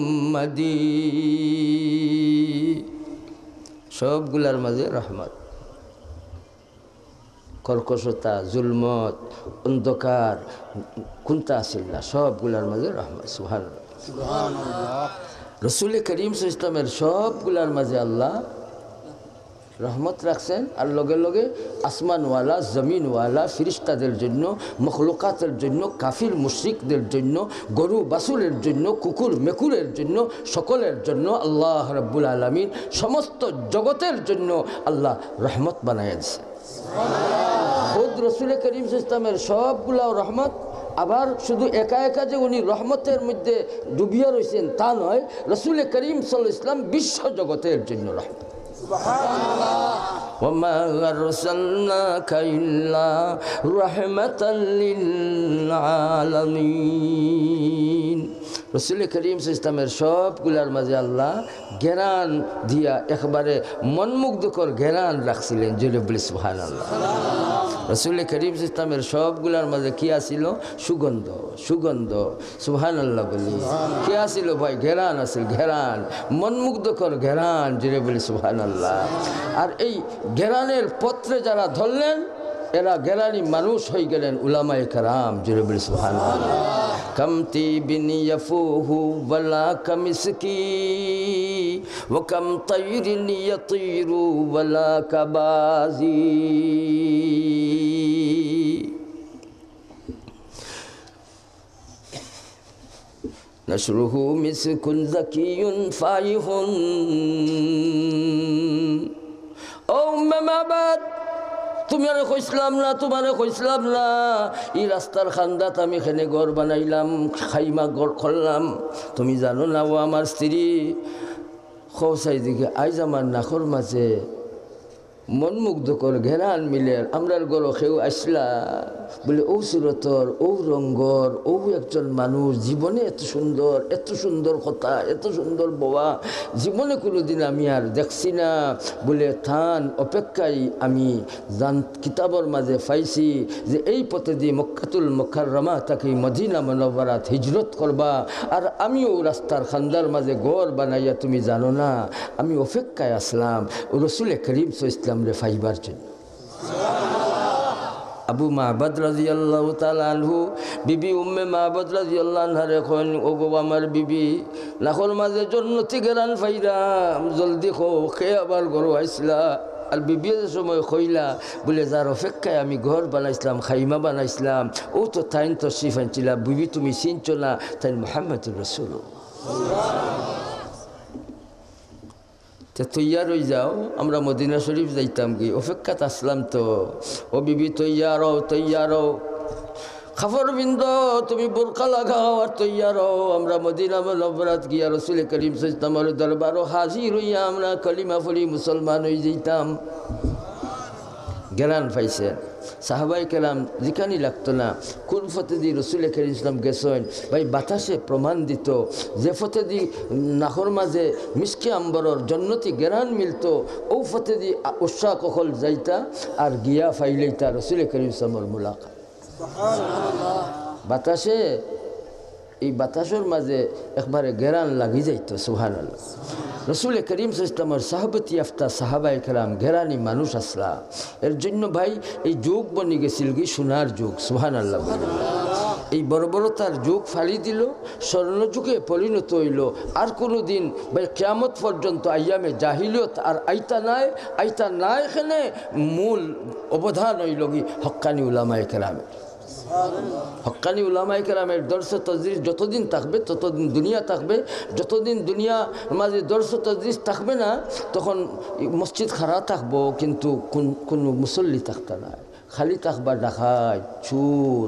সবগুলার মাঝে রহমত, কর্কশতা, জুলমত, অন্ধকার কোনটা আসিল না, সবগুলার মাঝে রহমত। সুবহানাল্লাহ। রসুল করিম সাল্লাল্লাহু আলাইহি ওয়াসাল্লামের সবগুলার মাঝে আল্লাহ রহমত রাখছেন। আর লগে লগে আসমানওয়ালা, জমিনওয়ালা, ফিরিস্তাদের জন্য, মখলুকাতের জন্য, কাফির মুশরিকদের জন্য, গরু বাছুরের জন্য, কুকুর মেকুরের জন্য, সকলের জন্য আল্লাহ রাব্বুল আলামিন সমস্ত জগতের জন্য আল্লাহ রহমত বানায় দিয়েছে। খুদ রসুল করিম সাল্লাল্লাহু আলাইহি ওয়াসাল্লামের সবগুলা রহমত। আবার শুধু একা একা যে উনি রহমতের মধ্যে ডুবিয়া রয়েছেন তা নয়, রসুল করিম সাল্লাল্লাহু আলাইহি ওয়াসাল্লাম বিশ্ব জগতের জন্য রহমত। ওয়ামা আরসালনাকা ইল্লা রাহমাতাল লিল আলামিন। রসুল করিম সাল্লাল্লাহু আলাইহি ওয়াসাল্লামের সবগুলার মাঝে আল্লাহ জ্ঞান দিয়া একবারে মনমুগ্ধকর জ্ঞান রাখছিলেন। জোরে বলি সুবহানাল্লাহ। রসুল করিম সাল্লাল্লাহু আলাইহি ওয়াসাল্লামের সবগুলার মাঝে কি আসিল? সুগন্ধ। সুবহানাল্লাহ বলি। কি আসিল ভাই? জ্ঞান আসিল, জ্ঞান, মনমুগ্ধকর জ্ঞান। জোরে বলি সুবহানাল্লাহ। আর এই জ্ঞানের পত্রে যারা ধরলেন এরা জ্ঞানী মানুষ হয়ে গেলেন উলামায়ে কেরাম। জোরে বলি সুবহানাল্লাহ। কামতি বিন ইয়াফুহু ওয়ালা কামিসকি ওয়া কাম তাইরিন ইয়াতিরু ওয়ালা কাবাজি। নাশরুহু মিসকুন যাকিয়ুন ফাইহুন। ও উম্মে মাবাদ, তুমি আরে কইসলাম না, তোমারে কইসলাম না এই রাস্তার খান্দাত আমি এখানে ঘর বানাইলাম, খাইমা ঘর করলাম। তুমি জানো না ও আমার স্ত্রী খোসাই দিকে আইজ আমার নাকর মাঝে মন মুগ্ধকর ঘেরান মিলে আমরার গরো খেউ আসলা বলে ও সুরতর ও রঙ্গর ও একজন মানুষ জীবনে এত সুন্দর কথা, এত সুন্দর বোয়া জীবনে কোনোদিন আমি আর দেখছি না। বলে থান অপেক্ষায় আমি কিতাবর মাঝে পাইছি যে এই পথে দিয়ে মক্কাতুল মুকাররমা তাকে মদিনা মুনাওয়ারাত হিজরত করবা, আর আমিও রাস্তার খান্দার মাঝে গড় বানাইয়া তুমি জানো না আমি অপেক্ষায় আসলাম রসুল করিম ইসলাম রে ফাইবার জন্য। আবু মাহবাদ রাদিয়াল্লাহু তাআলা আনহু বিবি উম্মে মাহবাদ রাদিয়াল্লাহু আনহা রেখন ও গো আমার বিবি লাখর মাঝে জন্নতি গেরান ফাইরাম জলদি খো খে আবার গরু আইসলা। আর বিবি সময় কইলা বলে যার অপেক্ষায় আমি ঘর বানাইছিলাম খাইমা বানাইছিলাম ও তো তাইন তো শিফ আনছিলা বিবি তুমি চিনছো না তাই মুহাম্মদুর রাসূলুল্লাহ। তৈয়ার হয়ে যাও, আমরা মদিনা শরীফ যাইতাম কি অপেক্ষাত আসলাম তো। ও বিবি তৈয়ার হও, তৈয়ার হও, খাফর বিন্দ তুমি বোরকা লাগাও আর তৈয়ার হও, আমরা মদিনা মুনাওয়ারাত গিয়া রাসূল করিম সাল্লাল্লাহু আলাইহি ওয়াসাল্লামের দরবারে হাজির হইয়া আমরা কলিমা পড়ি মুসলমান হয়ে যাইতাম। জ্ঞান পাইছেন সাহাবাই কেরাম যেখানে লাগতো না কোন ফতে দি রসুল করিম ইসলাম গেছেন ভাই বাতাসে প্রমাণ দিত যে ফতে দি নাহর মাঝে মিসকে আম্বরর জন্নতি জ্ঞান মিলত ও ফতে দি উৎসাহ কখল যাইতা আর গিয়া ফাইলাইতা রসুল করিম ইসলামের মুলাকাত। বাতাসে এই বাতাসের মাঝে একবারে জ্ঞান লাগি যাইত। সুবহানাল্লাহ। রসুল করিম ইসলামের সাহাবতি আফতা সাহাবাই কেরাম ঘেরানি মানুষ আসলা, এর জন্য ভাই এই যুগ বনি গেছিল কি সোনার যুগ। সুবহানাল্লাহ। এই বর্বরতার যুগ ফালি দিল, স্বর্ণযুগে পরিণত হইল। আর কোনো দিন ভাই কিয়ামত পর্যন্ত আইয়ামে জাহিলিয়ত আর আইতা নাই এখানে মূল অবদান হইল কি হক্কানি উলামায়ে কেরামের। হক্কানি উলামায়ে কেরামের দর্স তদরিস যতদিন থাকবে ততদিন দুনিয়া থাকবে, যতদিন দুনিয়া মাঝে দর্স তদরিস থাকবে না তখন মসজিদ খারা থাকবো কিন্তু কোন মুসল্লি থাকতে না, খালি থাকবা ডাকাত চুর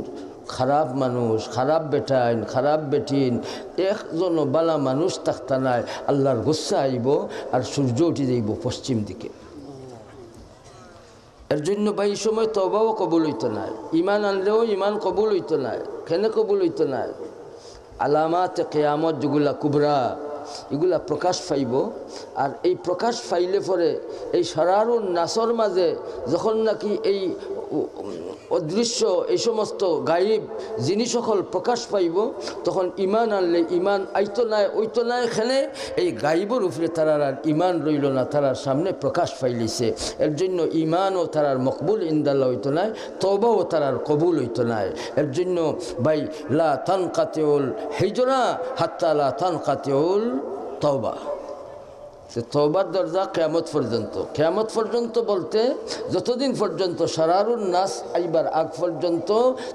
খারাপ মানুষ, খারাপ বেটাইন খারাপ বেটিন, একজন বালা মানুষ থাকতে নাই। আল্লাহর গুসা আইব আর সূর্য উঠে যাইব পশ্চিম দিকে। এর জন্য ভাই এই সময় তওবাও কবুল হইতো না, ইমান আনলেও ইমান কবুল হইতো না। কেন কবুল হইতো না? আলামাত কিয়ামত যেগুলা কুবরা এগুলা প্রকাশ পাইব, আর এই প্রকাশ পাইলে পরে এই সারারুন নাসর মাঝে যখন নাকি এই অদৃশ্য এই সমস্ত গায়েব জিনিস সকল প্রকাশ পাইব তখন ইমান আনলে ইমান আইতো নাই ওইতো নাই, এখানে এই গায়েবের উপরে তারার আর ইমান রইল না, তারার সামনে প্রকাশ পাইলিছে। এর জন্য ইমানও তারার মকবুল ইনদাল্লাহ হইতো নাই, তওবাও তারার কবুল হইতো নাই। এর জন্য ভাই লা তানকাতিউল হিজরা হাত্তা লা তানকাতিউল তওবা। তওবার দরজা কিয়ামত পর্যন্ত, কিয়ামত পর্যন্ত বলতে যতদিন পর্যন্ত সারারুন নাস আইবার আগ পর্যন্ত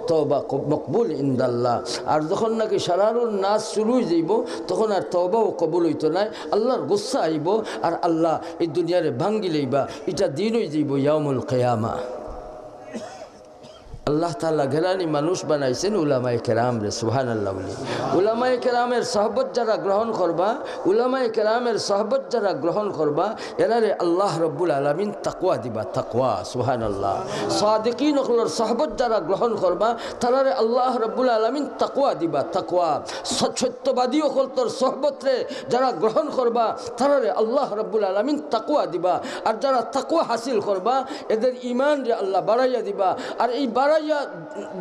তওবা মকবুল ইনদাল্লাহ। আর যখন নাকি সারারুন নাস শুরু হয়ে যাইব তখন আর তওবাও কবুল হইতো নাই, আল্লাহর গুসা আইব আর আল্লাহ এই দুনিয়ারে ভাঙ্গি লইবা। এটা দিন হয়ে যাইব ইয়াউমুল কিয়ামা। আল্লাহ তাআলা ঘেরানি মানুষ বানাইছেন উলামায়ে কেরাম রে। সুবহানাল্লাহ। উলামায়ে কেরামের সহবত যারা গ্রহণ করবা, উলামায়ে কেরামের সহবত যারা গ্রহণ করবা এরারে আল্লাহ রব্বুল আলামিন তাকওয়া দিবা, তাকওয়া। সুবহানাল্লাহ। সাদিকিন ওগুলোর সহবত যারা গ্রহণ করবা তারারে আল্লাহ রব্বুল আলামিন তাকওয়া দিবা, তাকওয়া। সত্যবাদী ওগুলোর সহবত রে যারা গ্রহণ করবা তারারে আল্লাহ রব্বুল আলামিন তাকওয়া দিবা। আর যারা তাকওয়া হাসিল করবা এদের ঈমান রে আল্লাহ বাড়াইয়া দিবা। আর এই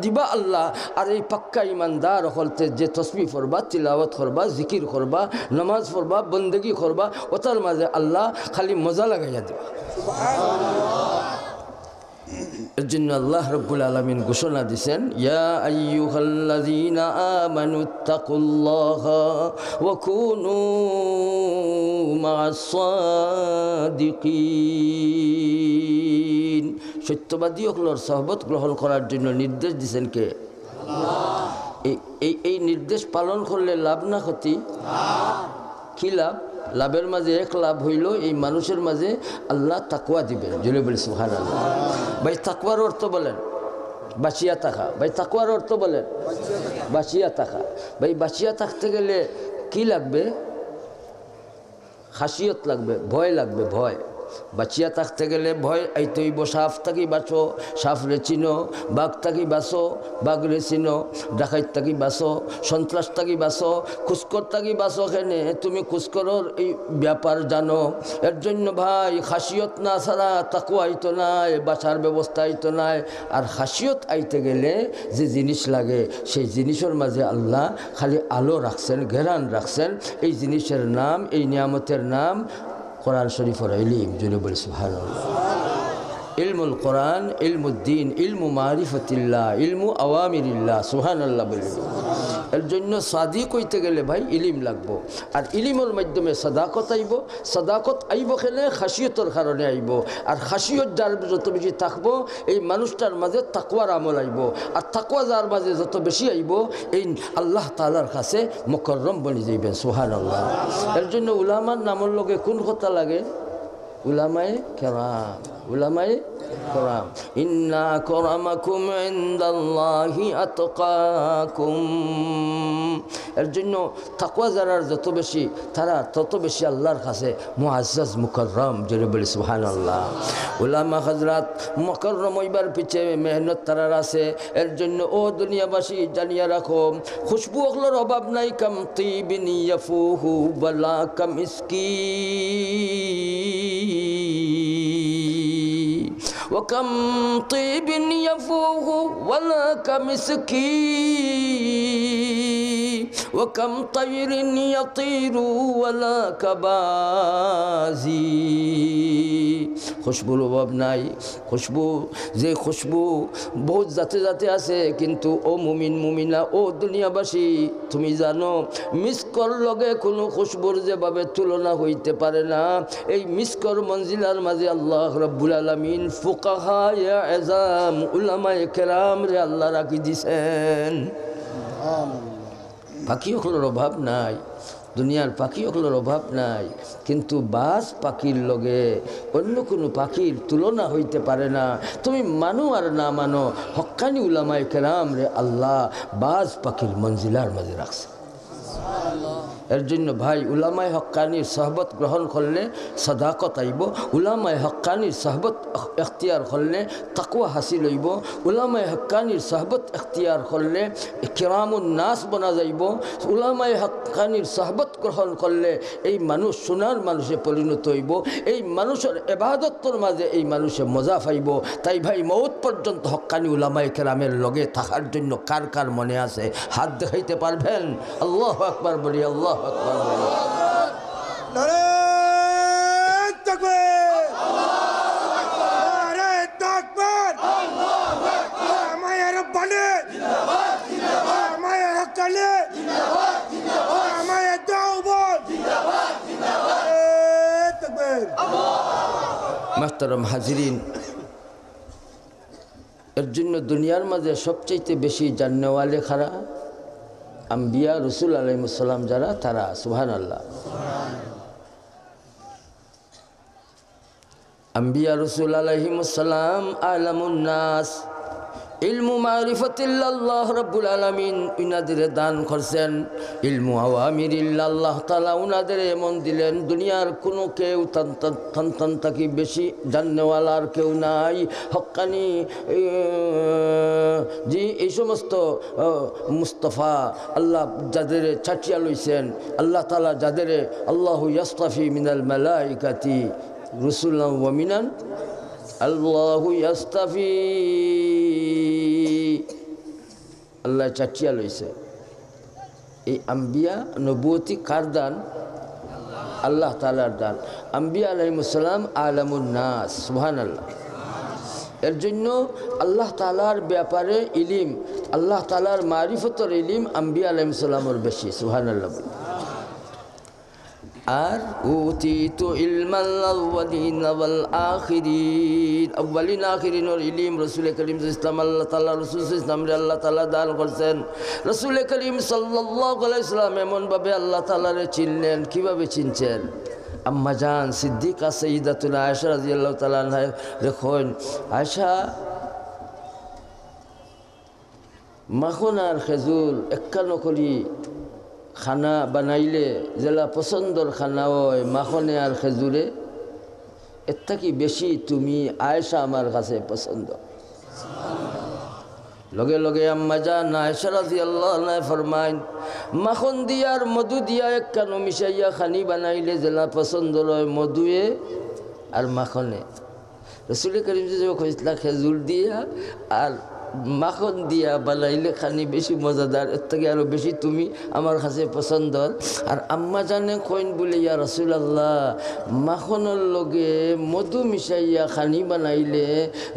দিবা আল্লাহ। আর এই পাক্কা ইমানদার হলতে যে তসবিহ পড়বা, তিলাওয়াত করবা, জিকির করবা, নামাজ পড়বা, বন্দেগি করবা, ওটার মাঝে আল্লাহ খালি মজা লাগাইয়া দিবা। এর জন্য আল্লাহ রব্বুল আলামিন ঘোষণা দিয়েছেন, ইয়া আইয়ুহাল্লাযীনা আমানুত্তাকুল্লাহা ওয়া কুনু মা'আস সাদিকিন। সত্যবাদী হলোর সহবত গ্রহণ করার জন্য নির্দেশ দিয়েছেন কে? আল্লাহ। এই নির্দেশ পালন করলে লাভ না ক্ষতি? কি লাভ? লাভের মাঝে এক লাভ হইল এই মানুষের মাঝে আল্লাহ তাকওয়া দিবেন। জুড়ে বলি সুবহানাল্লাহ। ভাই তাকওয়ার অর্থ বলেন বাঁচিয়া থাকা। ভাই তাকওয়ার অর্থ বলেন বাঁচিয়া থাকা। ভাই বাঁচিয়া থাকতে গেলে কি লাগবে? খাসিয়ত লাগবে, ভয় লাগবে, ভয়। বাঁচিয়া থাকতে গেলে ভয় আইতইব। সাপ থাকি বাঁচো, সাপ রে চিনো। বাঘ থাকি বাঁচো, বাঘ রে চিনো। ডাকাইত থাকি বাঁচো, সন্ত্রাস থাকি বাঁচো, খুচকর থাকি বাঁচো। খেনে তুমি খুচকরের এই ব্যাপার জানো। এর জন্য ভাই খাসিয়ত না ছাড়া তাকওয়া আইতো নাই, বাঁচার ব্যবস্থা আইতো নাই। আর খাসিয়ত আইতে গেলে যে জিনিস লাগে সেই জিনিসের মাঝে আল্লাহ খালি আলো রাখছেন, ঘেরান রাখছেন। এই জিনিসের নাম, এই নিয়ামতের নাম কোরআন শরীফের ইলম। জুড়ে বলি সুবহানাল্লাহ। ইলমুল কোরআন, ইলমুদ্দিন, ইলমু মারিফাতিল্লাহ, ইলমু আওয়ামিরিল্লাহ। সুবহানাল্লাহ বলি। এর জন্য সাদিক হইতে গেলে ভাই ইলিম লাগবো। আর ইলিমের মাধ্যমে সাদাকত আইব। সাদাকত আইব খেলে খাসিয়তর কারণে আইব। আর খাসিয়ত যার যত বেশি থাকবো এই মানুষটার মাঝে তাকওয়ার আমল আইব। আর তাকওয়া যার মাঝে যত বেশি আইব এই আল্লাহ তাআলার কাছে মুকররম বনি যাইবেন। সুবহানাল্লাহ। এর জন্য উলামার নামের লগে কোন কথা লাগে? উলামায়ে কেরাম, উলামায়ে কেরাম। ইন্না আকরামাকুম ইনদাল্লাহি আতকাকুম। এর জন্য তাকওয়া যারার যত বেশি তারা তত বেশি আল্লাহর কাছে মুআজ্জাজ মুকররম। জোরে বলি সুবহানাল্লাহ। উলামা হযরত মুকররম হইবার পিছে মেহনত তারার আছে। এর জন্য ও দুনিয়াবাসী জানিয়া রাখো, খুশবু ওগুলোর অভাব নাই। কাম তিবিন ইয়াফুহু ওয়ালা কামিসকি وكم طيب يفوه ولا كمسكي وكم طير يطير ولا كبازي। খুশবুর অভাব নাই। খুশবু, যে খুশবু বহুত জাতে জাতে আছে, কিন্তু ও মুমিন মুমিনা, ও দুনিয়াবাসী তুমি জানো মিসকর লগে কোনো খুশবুর যেভাবে তুলনা হইতে পারে না। এই মিসকর মঞ্জিলার মাঝে আল্লাহ রাব্বুল আলামিন ফুকাহায়ে আযম উলামায়ে কেরাম রে আল্লাহ রাখি দিছেন। পাখি ওগুলোর অভাব নাই, দুনিয়ার পাখি ওগুলোর অভাব নাই, কিন্তু বাজ পাখির লগে অন্য কোনো পাখির তুলনা হইতে পারে না। তুমি মানো আর না মানো, হক্কানি উলামায়ে কেরাম রে আল্লাহ বাজ পাখির মঞ্জিলার মাঝে রাখছে। এর জন্য ভাই উলামায়ে হক্কানির সহবত গ্রহণ করলে সাদাকত আইব। উলামায়ে হক্কানির সহবত এখতিয়ার করলে তাকওয়া হাসিল হইব। উলামায়ে হক্কানির সহবত এখতিয়ার করলে কিরামুন নাস বনা যাইব। উলামায়ে হক্কানির সহবত গ্রহণ করলে এই মানুষ সোনার মানুষে পরিণত হইব। এই মানুষের ইবাদতর মাঝে এই মানুষে মজা পাইব। তাই ভাই মওত পর্যন্ত হক্কানি উলামায়ে কেরামের লগে থাকার জন্য কার কার মনে আছে হাত দেখাইতে পারবেন? আল্লাহু আকবার বলি, আল্লাহু আকবার বলি। নারে তাকবীর, নারে তাকবীর, আল্লাহু আকবার। মায়া রব্বানি জিন্দাবাদ জিন্দাবাদ, মায়া হক্কানি জিন্দাবাদ জিন্দাবাদ, মায়া তাওবাত জিন্দাবাদ জিন্দাবাদ। তাকবীর। মুহতারাম হাজিরিন, এর জন্য দুনিয়ার মাঝে সবচেয়ে বেশি জান্নেওয়ালে খারা আম্বিয়া রসুল আলাইহিসসালাম যারা, তারা। সুবহানাল্লাহ। আম্বিয়া রসুল আলাইহিসসালাম আলামুন নাস, ইলমু মারিফাতিল্লাহ আল্লাহ রাব্বুল আলামিন ইনাদের দান করছেন। ইলমু আওয়ামিরিল্লাহ আল্লাহ তাআলা উনাদের এমন দিলেন, দুনিয়ার কোনো কেউ তান থাকি বেশি জাননেওয়ালার কেউ নাই। হক্কানি জি এই সমস্ত মুস্তফা আল্লাহ যাদের ছাটিয়া লইছেন, আল্লাহ তাআলা যাদের আল্লাহু ইয়াসতাফি মিনাল মালাইকাতি রুসুলান ওয়া মিনান আল্লাহু ইয়াস্তাফি, আল্লাহ চাটিয়া লইছে। এই আম্বিয়া নবুয়তি কার দান? আল্লাহ তাআলার দান। আম্বিয়া আলাইহিসসালাম আলামুন নাস। সুবহানাল্লাহ। এর জন্য আল্লাহ তাআলার ব্যাপারে ইলিম, আল্লাহ তাআলার মারিফতের ইলিম আম্বিয়া আলাইহিসসালামের বেশি। সুবহানাল্লাহ। আর উতিতু ইলমাল আউয়ালিন ওয়াল আখিরিন, আউয়ালিন আখিরিনের ইলম রাসূল করিম ইসলাম আল্লাহ তাআলা রাসূল ইসলামরে আল্লাহ তাআলা দান করছেন। রাসূল করিম সাল্লাল্লাহু আলাইহি ওয়াসাল্লাম এমনভাবে আল্লাহ তাআলারে চিনলেন। কিভাবে চিনছেন? আম্মা জান সিদ্দিকা সাইয়্যিদাতুনা আয়েশা রাদিয়াল্লাহু তাআলা আনহা দেখুন, আয়েশা মাখন আর খেজুর একান্ন করি খানা বানাইলে যেলা পছন্দর খানা হয় মাখনে আর খেজুরে, এর থেকে বেশি তুমি আয়েশা আমার কাছে পছন্দ। লগে লগে আম্মা জান আয়েশা রাদিয়াল্লাহু আনহা ফরমাইন, মাখন দিয়া আর মধু দিয়া একখানো মিশাইয়া খানি বানাইলে যেলা পছন্দর হয় মধুয়ে আর মাখনে। রাসূল করিম কইসলা খেজুর দিয়া আর মাখন দিয়া বানাইলে খানি বেশি মজাদার, এর থেকে আরও বেশি তুমি আমার কাছে পছন্দর। আর আম্মা জানে কইন বলে, ইয়া রাসূলুল্লাহ, মাখনের লগে মধু মিশাইয়া খানি বানাইলে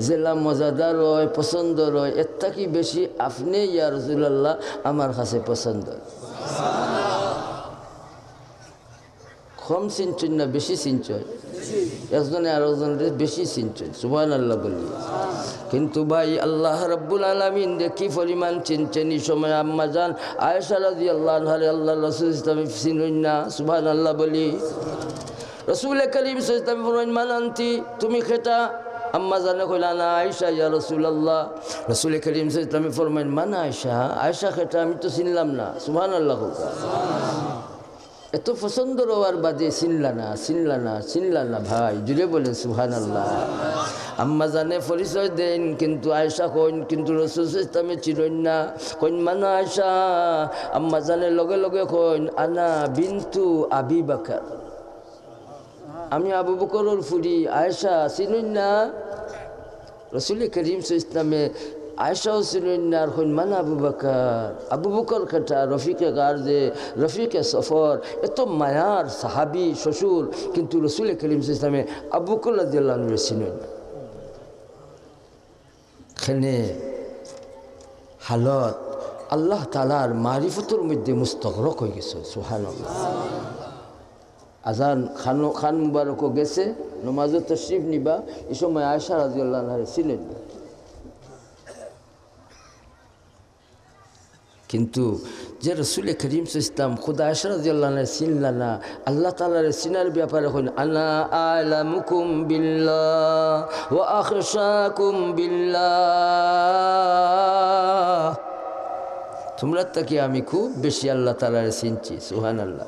জেলা মজাদার হয় পছন্দর হয়, এর থেকে বেশি আপনি ইয়া রাসূলুল্লাহ আমার কাছে পছন্দর। কম চিনছেন না বেশি চিনছেন? একজনে আর একজনের বেশি চিনছেন, সুবহানাল্লাহ বলি। কিন্তু ভাই আল্লাহ রাব্বুল আলামিন কি পরিমাণ চিনছেন এই সময় আম্মা জান আয়েশা রাদিয়াল্লাহু আনহা আল্লাহর রাসূল ইসলামে চিনেন না, সুবহানাল্লাহ বলি। রাসূল করিম সাল্লাল্লাহু আলাইহি ওয়াসাল্লাম মানান্তি, তুমি খেতা? আম্মা জানে কইলা না আয়েশা ইয়া রাসূলুল্লাহ। রাসূল করিম সাল্লাল্লাহু আলাইহি ওয়াসাল্লাম ফরমাইন, মান আয়েশা? আয়েশা খেতা? আমি তো চিনলাম না, সুবহানাল্লাহ। এত পছন্দ হওয়ার বাদে চিনলা না ভাই, জুড়ে বলেন সুবহানাল্লাহ। আম্মা জানে পরিচয় দেন, কিন্তু আয়েশা কইন কিন্তু রাসূল ইসলামে চিনইন না। কইন মানা আয়েশা? আম্মা জানে লগে লগে কইন, আনা বিনতু আবি বকর, আমি আবু বকরের ফুরি আয়েশা, চিনইন না? রাসূল করিম ইসলামে আয়েশাও চিনইন না। আর কইন মানা আবু বকর খেটা? রফিকে গার্জে, রফিকে সফর, এত মায়ার সাহাবি শ্বশুর, কিন্তু রাসূল করিম ইসলামে আবু বকর রাদিয়াল্লাহু আনহু চিনইন না। এখানে হালত আল্লাহ তাআলার মারিফতের মধ্যে মুস্তগরক হয়ে গেছে, সুবহানাল্লাহ। আজান খান মুবারকও গেছে, নমাজে তশরিফ নিবা, এই সময় আয়েশা রাদিয়াল্লাহু আনহা ছিলেন না। কিন্তু যে রাসূল করিম ইসলাম খুদা আয়েশা রাদিয়াল্লাহু আনহা চিনলা না, আল্লাহ তাআলার চিনার ব্যাপারে কইন, আনা আ'লামুকুম বিল্লাহ ওয়া আখশাকুম বিল্লাহ, তোমরা তাকে আমি খুব বেশি আল্লাহ তাআলার চিনছি, সুবহানাল্লাহ।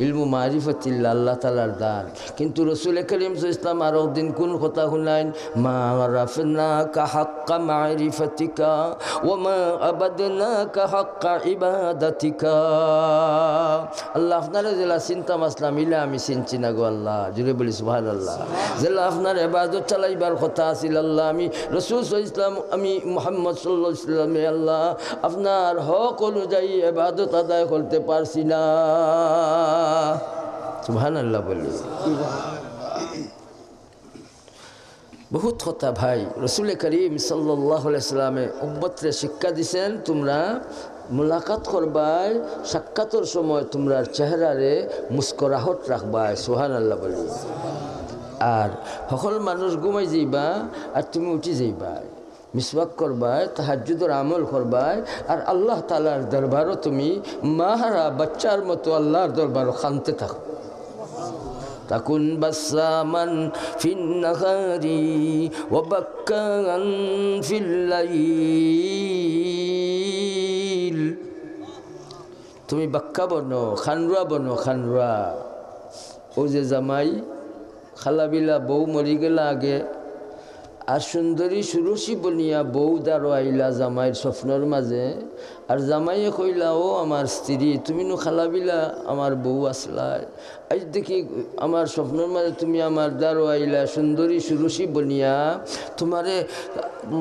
ইলমু মারিফাতিল্লাহ আল্লাহ তাআলার দান। কিন্তু রাসূল করিম ইসলাম আরও দিন কোন কথা শুনাইন, মা আরাফনাকা হাক্কা মারিফাতিকা ওয়া মা আবাদনাকা হাক্কা ইবাদাতিকা। আল্লাহ আপনারা জেলা চিন্তা মাসলা মিলে আমি চিনছি না গো আল্লাহ, জুড়ে বলি সুবহানাল্লাহ। জেলা আপনার ইবাদত চালাইবার কথা আছিল আল্লাহ, আমি রাসূল ইসলাম আমি মুহাম্মদ সাল্লাল্লাহু আলাইহি ওয়াসাল্লামে আল্লাহ আপনার হক অনুযায়ী ইবাদত আদায় করতে পারছি না, সুবহানাল্লাহ বলি। বহুত কথা ভাই রাসূল করিম সাল্লাল্লাহু আলাইহি ওয়াসাল্লামে উম্মতরে শিক্ষা দিছেন, তোমরা মুলাকাত করবাই, সাক্ষাতের সময় তোমরা চেহারারে মুস্কুরাহট রাখবাই, সুবহানাল্লাহ বলি। আর সকল মানুষ ঘুমাই যাইবা আর তুমি উঠি যাইবাই, মিসওয়াক করবাই, তাহাজ্জুদের আমল করবাই, আর আল্লাহ তাআলার দরবারও তুমি মাহারা বাচ্চার মতো আল্লাহর দরবারও খানতে থাকো। তাকুন বাসামান ফিন নাহারি ওয়া বাক্কান ফিল লাইল, তুমি বাক্কা বনো, খানরুয়া বনো, খানরুয়া। ও যে জামাই খালাবিলা বউ মরি গেলা আগে, আর সুন্দরী সুরসী বনিয়া বউ দাঁড়ো আইলা জামাইয়ের স্বপ্নর মাঝে, আর জামাইয়ে কইলা, ও আমার স্ত্রী, তুমি নো খালাবিলা আমার বউ আসলাই, আজ দেখি আমার স্বপ্নর মাঝে তুমি আমার দাঁড়ো আইলা সুন্দরী সুরসী বনিয়া, তোমারে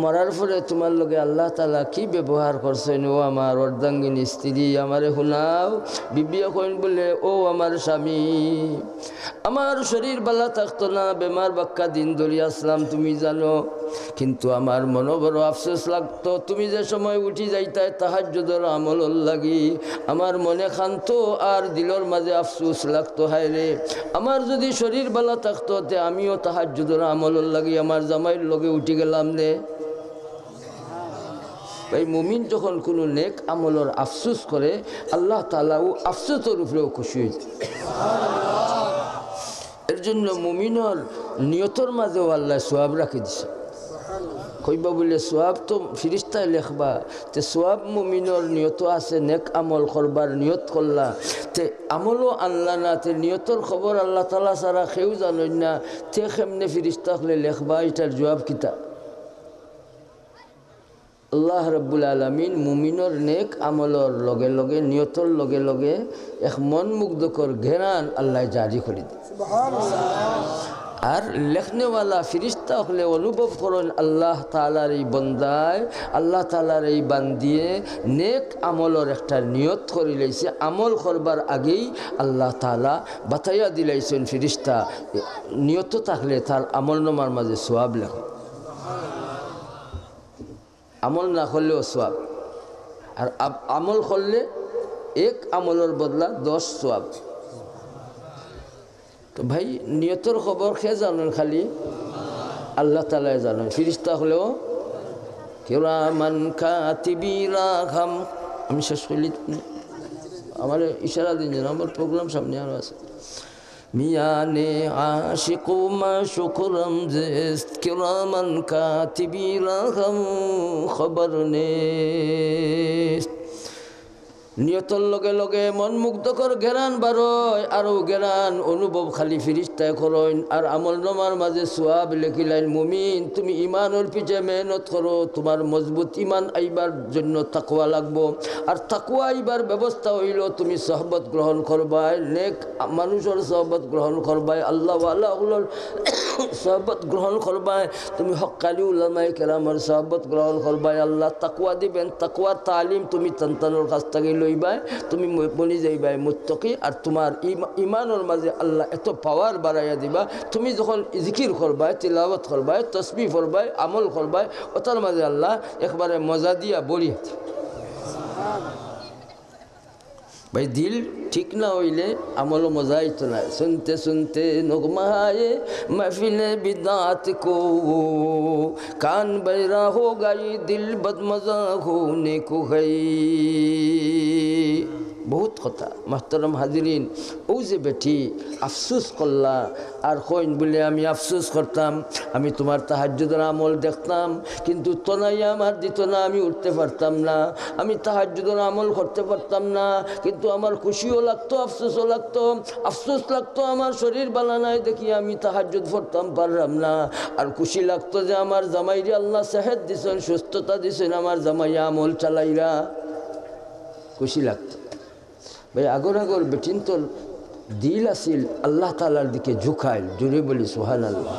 মরার পরে তোমার লগে আল্লাহ তাআলা কি ব্যবহার করছেন, ও আমার অর্ধাঙ্গিনী স্ত্রী আমারে শুনাও। বিবিয়া কইন বলে, ও আমার স্বামী, আমার শরীর বালা থাকতো না, বেমার বাক্কা দিন ধরিয়া আসলাম, তুমি জানো। কিন্তু আমার মনে বড় আফসোস লাগতো, তুমি যে সময় উঠি যাইতাই তাহাজ্জুদের আমল লাগি, আমার মনে খানতো আর দিলর মাঝে আফসোস লাগতো, হায় রে আমার যদি শরীর বালা থাকতো তে আমিও তাহাজ্জুদের আমল লাগি আমার জামাইয়ের লগে উঠি গেলাম নে। ভাই মুমিন যখন কোনো নেক আমলের আফসোস করে, আল্লাহ তাআলাও আফসোসের উপরেও খুশি হয়ে যায়। এর জন্য মুমিনের নিয়তর মাঝেও আল্লাহ সোয়াব রাখি দিছে। কইবা বলে সোয়াব তো ফিরিস্তায় লেখবা, তে সোয়াব মুমিনের নিয়ত আছে, নেক আমল করবার নিয়ত করলা, তে আমলও আনলা না, তে নিয়তর খবর আল্লাহ তাআলা ছাড়া কেউ জানেন না, তে কেমনে ফিরিস্তা হলে লেখবা? এটার জবাব কিতা? আল্লাহ রাব্বুল আলামিন মুমিনের নেক আমলর লগে লগে নিয়তর লগে লগে এক মন মুগ্ধকর ঘেরান আল্লাহ জারি করে দেয়। আর লেখনেওয়ালা ফিরিস্তা হলে অনুভব করেন আল্লাহ তাআলার এই বন্দায়, আল্লাহ তাআলার এই বান্দিয়ে নেক আমলর একটা নিয়ত করে লাইছে, আমল করবার আগেই আল্লাহ তাআলা বাতাইয়া দিলাইছেন ফিরিস্তা নিয়ত থাকলে তার আমল নামার মাঝে সোয়াব লেখে, আমল না করলেও সোয়াব, আর আমল করলে এক আমলের বদলা 10 সোয়াব। তো ভাই নিয়তর খবর খেয়ে জানেন? খালি আল্লাহ তাআলা জানেন। ফিরিস্তা হলেও কিরামান কাতিবিরা খাম, আমি শেষ করলি আমার ইশারা দিন, আমার প্রোগ্রাম সামনে আরো আছে। মিয়ানে আশিকু মাশুকুরম জিস্ত কিরামান কাতিবিরা খাম খবর নেস্ত। নিয়তর লগে লগে মন মুগ্ধকর ঘেরান বারয়, আরও ঘেরান অনুভব খালি ফিরিস্তায় করেন, আর আমল নামার মাঝে সোয়াব লেখিলেন। মুমিন তুমি ইমানের পিছে মেহনত করো, তোমার মজবুত ইমান আইবার জন্য তাকওয়া লাগবো, আর তাকওয়া আইবার ব্যবস্থা হইল তুমি সহবত গ্রহণ করবাই, নেক মানুষের সহবত গ্রহণ করবাই, আল্লাহ ওয়ালাগুলোর সহবত গ্রহণ করবাই, তুমি হক্কানি উলামায়ে কেরামের সহবত গ্রহণ করবাই। আল্লাহ তাকওয়া দিবেন, তাকওয়ার তালিম তুমি সন্তানের কাছ থেকে লইবাই, তুমি বনি যাইবাই মুত্তাকি, আর তোমার ইমানের মাঝে আল্লাহ এত পাওয়ার বাড়াইয়া দিবা, তুমি যখন জিকির করবাই, তিলাওয়াত করবাই, তসবিহ করবাই, আমল করবাই, ওটার মাঝে আল্লাহ একবারে মজা দিয়া বলি। ভাই দিল ঠিক না হইলে আমলও মজা আইতো না। শুনতে শুনতে নগমায়ে महफिले बिदात को कान बैरा हो गई, दिल बदमजा होने को गई। बहुत কথা মোহতরম হাজিরিন, ও যে বেটি আফসোস করলা আর কইন বলে আমি আফসোস করতাম, আমি তোমার তাহাজ্জুদের আমল দেখতাম, কিন্তু তোনাই আমার দিত না, আমি উঠতে পারতাম না, আমি তাহাজ্জুদের আমল করতে পারতাম না, কিন্তু আমার খুশিও লাগতো আফসোসও লাগতো। আফসোস লাগতো আমার শরীর বালা নাই দেখি আমি তাহাজ্জুদ পড়তাম পারলাম না, আর খুশি লাগতো যে আমার জামাইরে আল্লাহ সেহত দিছেন, সুস্থতা দিছেন, আমার জামাইয়া আমল চালাইরা, খুশি লাগতো। ভাই আগর আগর বেটিন তোর দিল আসিল আল্লাহ তাআলার দিকে ঝুঁকাইল, জোরে বলি সুবহানাল্লাহ।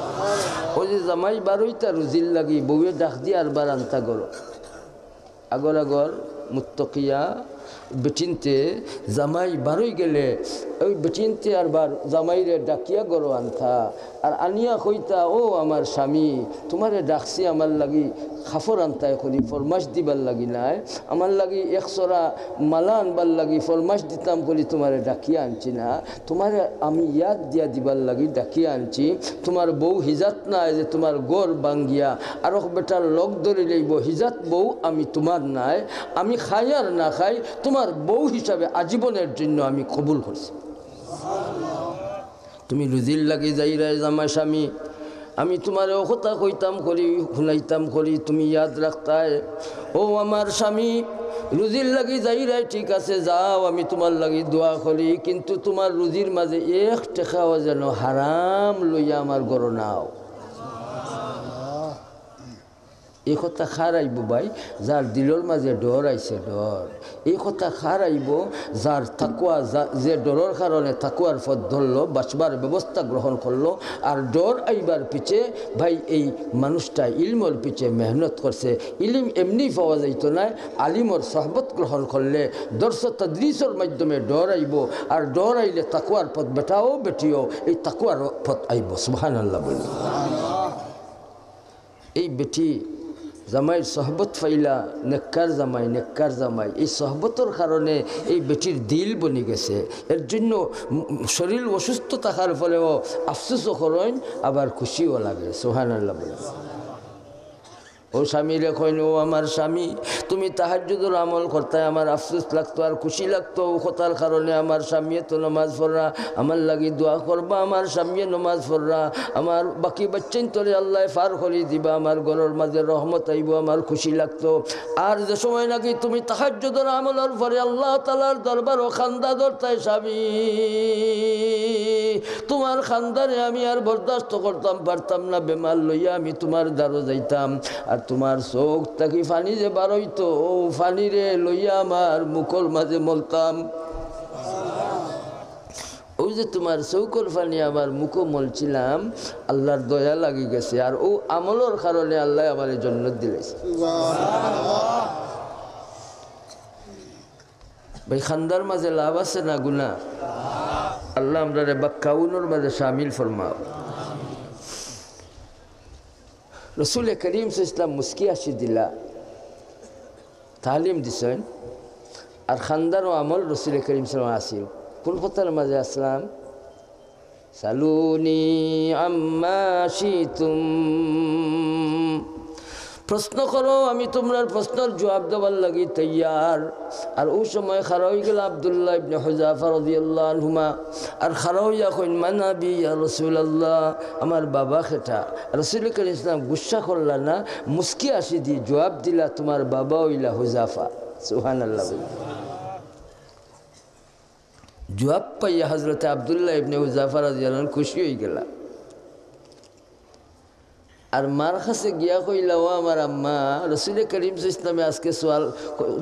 ওই যে জামাই বারোইতা রুজিল লাগি বউয়ে ডাক দিয়ে আর বার আনতা করো, আগর আগর মুত্তাকিয়া বেটিনতে জামাই বারোই গেলে ওই বেটিনতে আর বার জামাইরে ডাকিয়া গরো আনতা, আর আনিয়া কইতা ও আমার স্বামী তোমারে ডাকছি আমার লাগি খাফর আনতায় করি, ফরমাস দিবার লাগি নাই, আমার লাগি একশরা মালা আনবার লাগি ফরমাস দিতাম করি, তোমারে ডাকিয়া আনছি না, তোমারে আমি ইয়াদ দিয়া দিবার লাগি ডাকিয়া আনছি। তোমার বউ হিজাত নাই যে তোমার গড় বাঙ্গিয়া আর বেটার লগ ধরে লইব, হিজাত বউ আমি তোমার নাই, আমি খাই আর না খাই তোমার বউ হিসাবে আজীবনের জন্য আমি কবুল করছি। তুমি রুজির লাগি যাই রায় জামাই স্বামী, আমি তোমার কথা কইতাম করি শুনাইতাম করি, তুমি ইয়াদ রাখতায়। ও আমার স্বামী রুজির লাগি যাই রায় ঠিক আছে যাও, আমি তোমার লাগি দোয়া করি, কিন্তু তোমার রুজির মাঝে এক টেকাও যেন হারাম লইয়া আমার গড় নাও। এই কথা খার আইব ভাই যার দিলর মাঝে ডর আইছে ডর। এই কথা খার আইব যার তাকুয়া, যে ডরের কারণে তাকুয়ার পথ ধরলো, বাঁচবার ব্যবস্থা গ্রহণ করলো। আর ডর আইবার পিছে ভাই এই মানুষটা ইলমর পিছে মেহনত করছে। ইলিম এমনি পাওয়া যাইতো না, আলিমর সহবত গ্রহণ করলে দর্শ তদরিসের মাধ্যমে ডর আইব। আর ডর আইলে তাকুয়ার পথ বেটাও বেটিও এই তাকুয়ার পথ আইব। সুবহানাল্লাহ বলি। এই বেটি জামাইয়ের সহবত ফাইলা, নেককার জামাই, নেককার জামাই। এই সহবতের কারণে এই বেটির দিল বনি গেছে। এর জন্য শরীর অসুস্থ থাকার ফলেও আফসোসও করেন, আবার খুশিও লাগে। সুবহানাল্লাহ বলে। ও স্বামীরে কইন, ও আমার স্বামী, তুমি তাহাজ্জুদের আমল করতে আমার আফসোস লাগতো আর খুশি লাগতো। ও কথার কারণে আমার স্বামীয়ে তো নমাজ পড়রা, আমার লাগি দোয়া করবা। আমার স্বামীয়ে নমাজ পড়রা, আমার বাকি বাচ্চাইন তোরে আল্লাহ ফার করি দিবা, আমার ঘরের মাঝে রহমত আইব, আমার খুশি লাগতো। আর যে সময় নাকি তুমি তাহাজ্জুদের আমলের পরে আল্লাহ তাআলার দরবার ও খান্দা ধরতাই স্বামী, তোমার খান্দারে আমি আর বরদাস্ত করতাম পারতাম না। বেমার লইয়া আমি তোমার দ্বারও যাইতাম, আর তোমার চোখ থাকি ফানি যে বারইতো, ও ফানিরে লইয়া আমার মুখর মাঝে মলতাম। ওই যে তোমার চৌকর ফানি আমার মুখও মলছিলাম, আল্লাহর দয়া লাগি গেছে। আর ও আমলের কারণে আল্লাহ আমার জান্নাত দিলেছে। ভাই খান্দার মাঝে লাভ আছে না গুনাহ? আল্লাহ আমরা বাক্কাউনের মাঝে শামিল ফরমাও। রসুল করিম ইসলাম মুস্কি আসি দিলা, তালিম দিছেন। আর খান্দার ও আমল রসুল করিম ইসলাম আসিল কোন কথার মাঝে আসলাম? সালুনি আম্মা শিতুম, প্রশ্ন করো, আমি তোমার প্রশ্নের জবাব দেওয়ার লাগি তৈয়ার। আর ওই সময় খাড়া হয়ে গেল আব্দুল্লাহ ইবনে হুযাফা রাদিয়াল্লাহু আনহুমা। আর খাড়া হইয়া কইন, মানাবি ইয়া রাসূলুল্লাহ, আমার বাবা খেটা। রাসূল করিম ইসলাম গুসা করলা না, মুস্কি আসি দি জবাব দিলা, তোমার বাবা হইলা হুযাফা। সুবহানাল্লাহ। জবাব পাইয়া হযরত আব্দুল্লাহ ইবনে হুযাফা রাদিয়াল্লাহু আনহু খুশি হয়ে গেলা। আর মার কাছে গিয়া কইলা, ও আমার আম্মা, রসুল করিম ইসলামে আজকে সোয়াল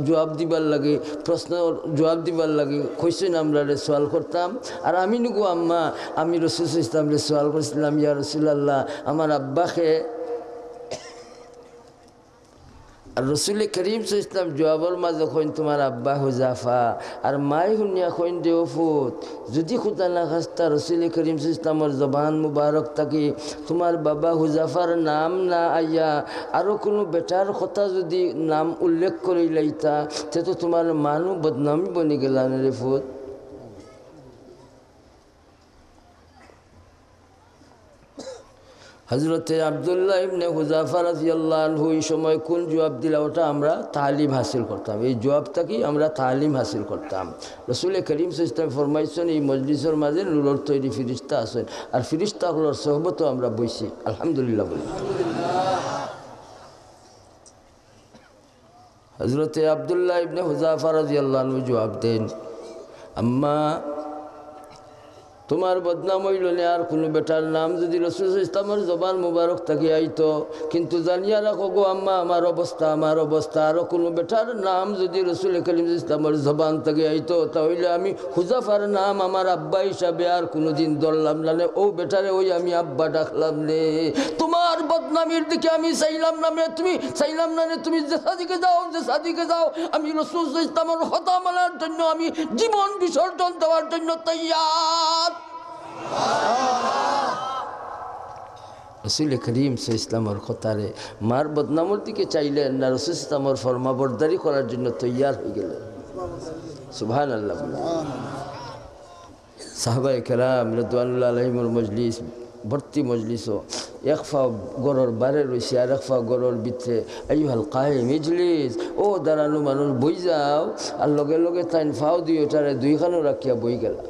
জবাব দিবার লাগে, প্রশ্ন জবাব দিবার লাগে কইছেন, আমরা সোয়াল করতাম। আর আমি নুগো আম্মা, আমি রসুল ইসলামরে সোয়াল করছিলাম, ইয়া রাসূলুল্লাহ, আমার আব্বাকে। আর রসুল করিম ইসলাম জবাবর মাঝে কইন, তোমার আব্বা হুযাফা। আর মাই শুনিয়া কইন, দেও ফুত, যদি খুদা না খাস্তা রসুল করিম ইসলামের জবান মুবারক থাকি তোমার বাবা হুযাফার নাম না আইয়া আরও কোনো বেটার কথা যদি নাম উল্লেখ করে লাইতা, তে তো তোমার মানু বদনামি বনি গেলান রে ফুত। হজরতে আব্দুল্লাহ ইবনে হুযাফা রাদিয়াল্লাহু আনহু এই সময় কোন জবাব দিলা, ওটা আমরা তালিম হাসিল করতাম। এই জবাবটা কি আমরা তালিম হাসিল করতাম। রসুল করিম ইসলাম ফরমাইছেন, এই মজলিসের মাঝে নূরের তৈরি ফিরিস্তা আছেন, আর ফিরিস্তাগুলোর সোহবতও আমরা বইছি। আলহামদুলিল্লাহ বলি। হজরতে আব্দুল্লাহ ইবনে হুযাফা রাদিয়াল্লাহু আনহু জবাব দেন, আম্মা, তোমার বদনাম হইল না, আর কোনো বেটার নাম যদি রসুল ইসলামের জবান মুবারক থাকি আইতো, কিন্তু জানিয়া রাখো গো আম্মা, আমার অবস্থা আরও কোনো বেটার নাম যদি রসুল করিম ইসলামের জবান থাকি আইতো, তাহলে আমি হুযাফার নাম আমার আব্বা হিসাবে আর কোনোদিন ধরলাম না, ও বেটারে ওই আমি আব্বা ডাকলাম নে। তোমার বদনামির দিকে আমি চাইলাম না, তুমি যে সাদিকে যাও, আমি রসুল ইসলামের কথা মানার জন্য আমি জীবন বিসর্জন দেওয়ার জন্য তৈয়ার। রসুল করিম ইসলামের কথারে মার বদনামের দিকে চাইলেন না, রসুল ইসলামের ফরমাবরদারি করার জন্য তৈয়ার হয়ে গেলেন। সুবহানাল্লাহ। সাহাবায়ে কেরাম রাদিয়াল্লাহু আনহুর মজলিস ভর্তি মজলিসও, এক ফাও গরর বারে রয়েছে আর এক ফাও গরর ভিতরে। আইয়ুহাল কায়েম ইজলিস, ও দাঁড়ানো মানুষ বই যাও। আর লগে লগে তাইন ফাও দিয়ে ওটারে দুইখানো রাখিয়া বই গেলা।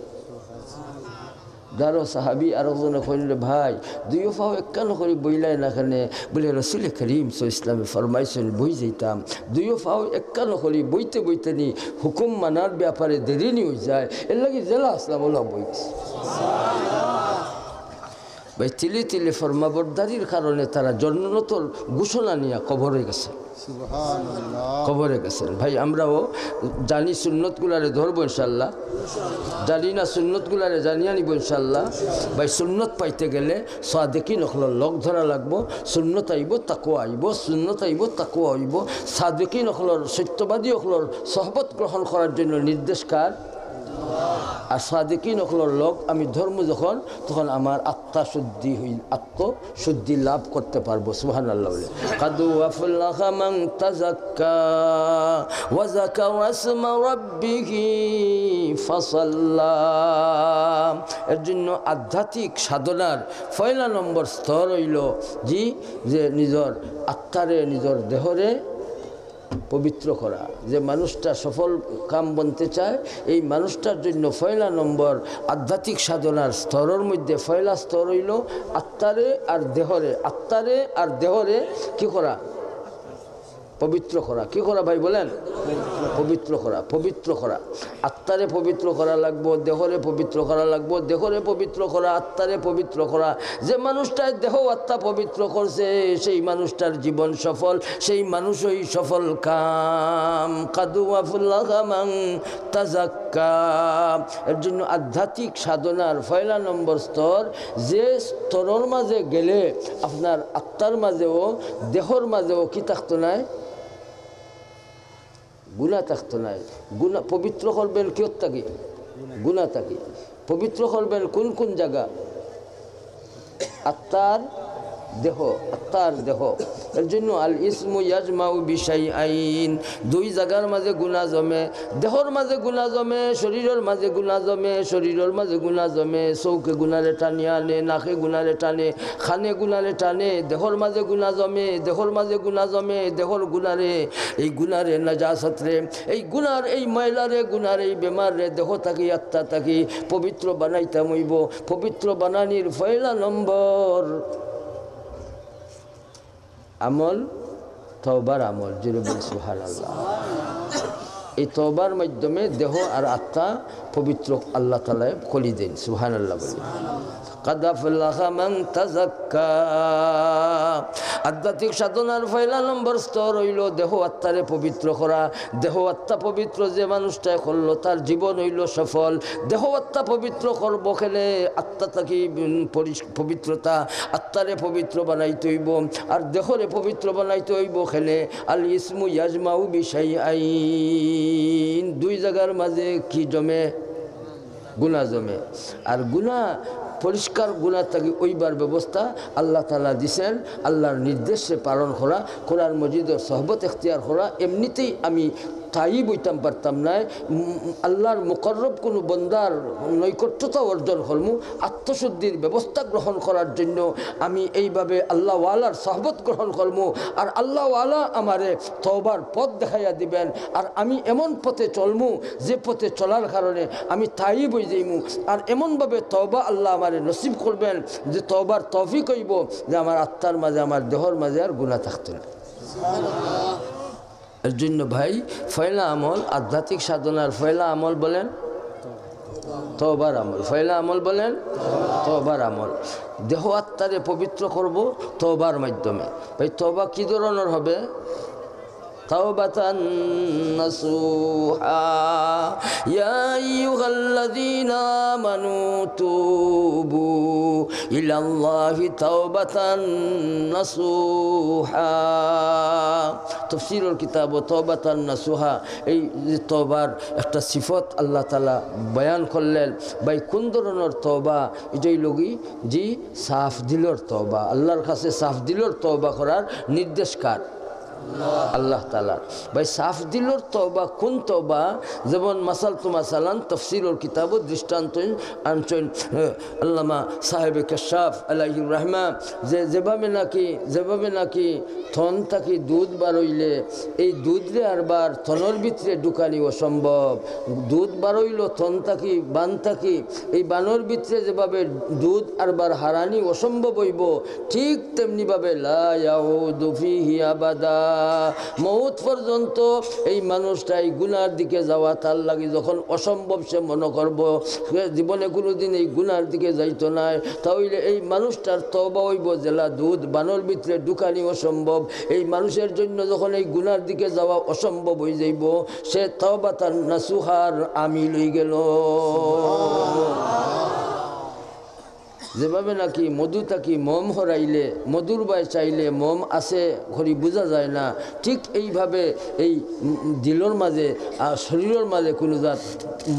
দারো সাহাবি আর একজনে কইলে, ভাই দুইও ফাও একখানো করে বইলাই না খানে? বলে রসুল করিম ইসলামে ফরমাইছেন বই যেতাম, দুইও ফাও একখানো করে বইতে বইতে নি হুকুম মানার ব্যাপারে দেরি নি হয়ে যায়, এর লাগে জেলা আসলাম ওলা বই। ভাই তিলে তিলে ফরমাবরদারির কারণে তারা জন্নতর ঘোষণা নিয়ে কবরে গেছে, কবরে গেছেন। ভাই আমরাও জানি সুন্নতগুলারে ধরবো ইনশাল্লাহ, জানি না সুন্নতগুলারে জানিয়ে নিব ইনশাল্লাহ। ভাই সুন্নত পাইতে গেলে সাদেকিন হলর লগ ধরা লাগবো, সুন্নত আইব তাকো আইব, সুন্নত আইব তাকো আইব। সাদেকিন হলর সত্যবাদী হলর সহবত গ্রহণ করার জন্য নির্দেশ কার? আর সাদেকিন হলর লোক আমি ধর্ম যখন, তখন আমার আত্মা শুদ্ধি হইল, আত্মশুদ্ধি লাভ করতে পারবো। সুবহানাল্লাহ বলে কাদু আফলাহা মান তাযাক্কা ওয়া যাকারা ইসমা রাব্বিহি ফাসাল্লা। এর জন্য আধ্যাত্মিক সাধনার পয়লা নম্বর স্তর হইল যে নিজের আত্মারে নিজের দেহরে পবিত্র করা। যে মানুষটা সফল কাম বনতে চায়, এই মানুষটার জন্য পয়লা নম্বর আধ্যাত্মিক সাধনার স্তরের মধ্যে পয়লা স্তর হইল আত্মারে আর দেহরে, আত্মারে আর দেহরে কি করা? পবিত্র করা। কি করা ভাই বলেন? পবিত্র করা, পবিত্র করা। আত্মারে পবিত্র করা লাগবো, দেহরে পবিত্র করা লাগবো, দেহরে পবিত্র করা, আত্মারে পবিত্র করা। যে মানুষটার দেহ আত্মা পবিত্র করছে সেই মানুষটার জীবন সফল, সেই মানুষই সফল কাম। কাদু আফলাহা মান তাযাক্কা। এর জন্য আধ্যাত্মিক সাধনার পয়লা নম্বর স্তর, যে স্তরের মাঝে গেলে আপনার আত্মার মাঝেও দেহর মাঝেও কি থাকতো নাই? গুনাহ থাকতো নাই। গুনাহ পবিত্র করবেন কি থাকি? গুনাহ থাকি। পবিত্র করবেন কোন কোন জায়গা? আত্মার দেহ, আত্মার দেহ। এর জন্য আল ইসমু ইয়াজমাউ বিশাইআইন, দুই জায়গার মাঝে গুনাহ জমে। দেহর মাঝে গুনাহ জমে, শরীরের মাঝে গুনাহ জমে, শরীরের মাঝে গুনাহ জমে। চৌকে গুনারে টানিয়ে আনে, নাকে গুনারে টানে, খানে গুনারে টানে। দেহর মাঝে গুনাহ জমে, দেহর মাঝে গুনাহ জমে, দেহর গুনারে, এই গুনারে নাজাসতরে, এই গুনার এই ময়লারে, গুনার এই বেমারে দেহ থাকি আত্মা থাকি পবিত্র বানাইতাম হইব। পবিত্র বানানির পয়লা নম্বর আমল তওবার আমল। জোরে বলি সুবহানাল্লাহ। এই তওবার মাধ্যমে দেহ আর আত্মা পবিত্র আল্লাহ তাআলা করি দেন। সুবহানাল্লাহ বলি। কাদ আফলাহা মান তাযাক্কা। আধ্যাত্মিক সাধনার পয়লা নম্বর স্তর হইল দেহ আত্মারে পবিত্র করা। দেহ আত্মা পবিত্র যে মানুষটা করলো তার জীবন হইল সফল। দেহ আত্মা পবিত্র করব খেলে আত্মা থাকি পবিত্রতা, আত্মারে পবিত্র বানাইতে হইব আর দেহরে পবিত্র বানাইতে হইব খেলে আল ইসমু ইয়াজমাউ বিশাইআইন, দুই জায়গার মাঝে কি জমে? গুনাহ জমে। আর গুনাহ পরিষ্কার গুনাহ থাকি ওইবার ব্যবস্থা আল্লাহ তাআলা দিছেন। আল্লাহর নির্দেশে পালন করা, কোরআন মজিদের সহবত এখতিয়ার করা। এমনিতেই আমি তাই বইতাম পারতাম না। আল্লাহর মুকররব কোনো বন্দার নৈকট্যতা অর্জন করমু, আত্মশুদ্ধির ব্যবস্থা গ্রহণ করার জন্য আমি এইভাবে আল্লাহওয়ালার সহবত গ্রহণ করমু। আর আল্লাহওয়ালা আমারে তওবার পথ দেখাইয়া দিবেন। আর আমি এমন পথে চলমু যে পথে চলার কারণে আমি তাই বই যাইমু। আর এমনভাবে তওবা আল্লাহ আমারে নসিব করবেন যে তওবার তৌফিক হইব যে আমার আত্মার মাঝে, আমার দেহর মাঝে আর গুনাহ থাকতো না। এর জন্য ভাই পয়লা আমল আধ্যাত্মিক সাধনার পয়লা আমল বলেন তওবার আমল। পয়লা আমল বলেন তওবার আমল। দেহ আত্মারে পবিত্র করব তওবার মাধ্যমে। ভাই তওবা কি ধরনের হবে? তাওবাতান নাসুহা। ইয়া আইয়ুহাল্লাযীনা আমানু তুবু ইলাল্লাহি তাওবাতান নাসুহা। তাফসীরুল কিতাব তাওবাতান নাসুহা, এই যে তওবার একটা সিফত আল্লাহ তাআলা বয়ান করলেন। ভাই কোন ধরনের তওবা? এটাই লগি জি সাফ দিলর তওবা। আল্লাহর কাছে সাফ দিলর তওবা করার নির্দেশ কার? আল্লাহ তাআলা। ভাই সাফ দিলর তওবা কোন তওবা? যেমন মাসাল তো মাসালান তাফসীরুল কিতাব দৃষ্টান্ত আনছেন আল্লামা সাহেবে কাশাফ আলাইহির রাহমা, যে যেভাবে নাকি থন থাকি দুধ বারইলে এই দুধরে আরবার থনের ভিতরে ঢুকানি অসম্ভব। দুধ বারইল থন থাকি বান থাকি, এই বানর ভিতরে যেভাবে দুধ আরবার হারানি অসম্ভব হইব, ঠিক তেমনিভাবে লা ইয়াউদু ফিহি আবাদা, মৌত পর্যন্ত এই মানুষটা এই গুনার দিকে যাওয়া তার লাগে যখন অসম্ভব সে মনে করব, জীবনে কোনোদিন এই গুনার দিকে যাইতো না, তাহলে এই মানুষটার তওবা হইব জেলা দুধ বানর ভিতরে ঢুকানি অসম্ভব। এই মানুষের জন্য যখন এই গুনার দিকে যাওয়া অসম্ভব হয়ে যাইব, সে তওবাতান নাসুহার আমিল হয়ে গেল। যেভাবে নাকি মধু থাকি মম হরাইলে মধুর বাই চাইলে মম আছে ঘড়ি বোঝা যায় না, ঠিক এইভাবে এই দিলর মাঝে আর শরীরের মাঝে কোনো জাত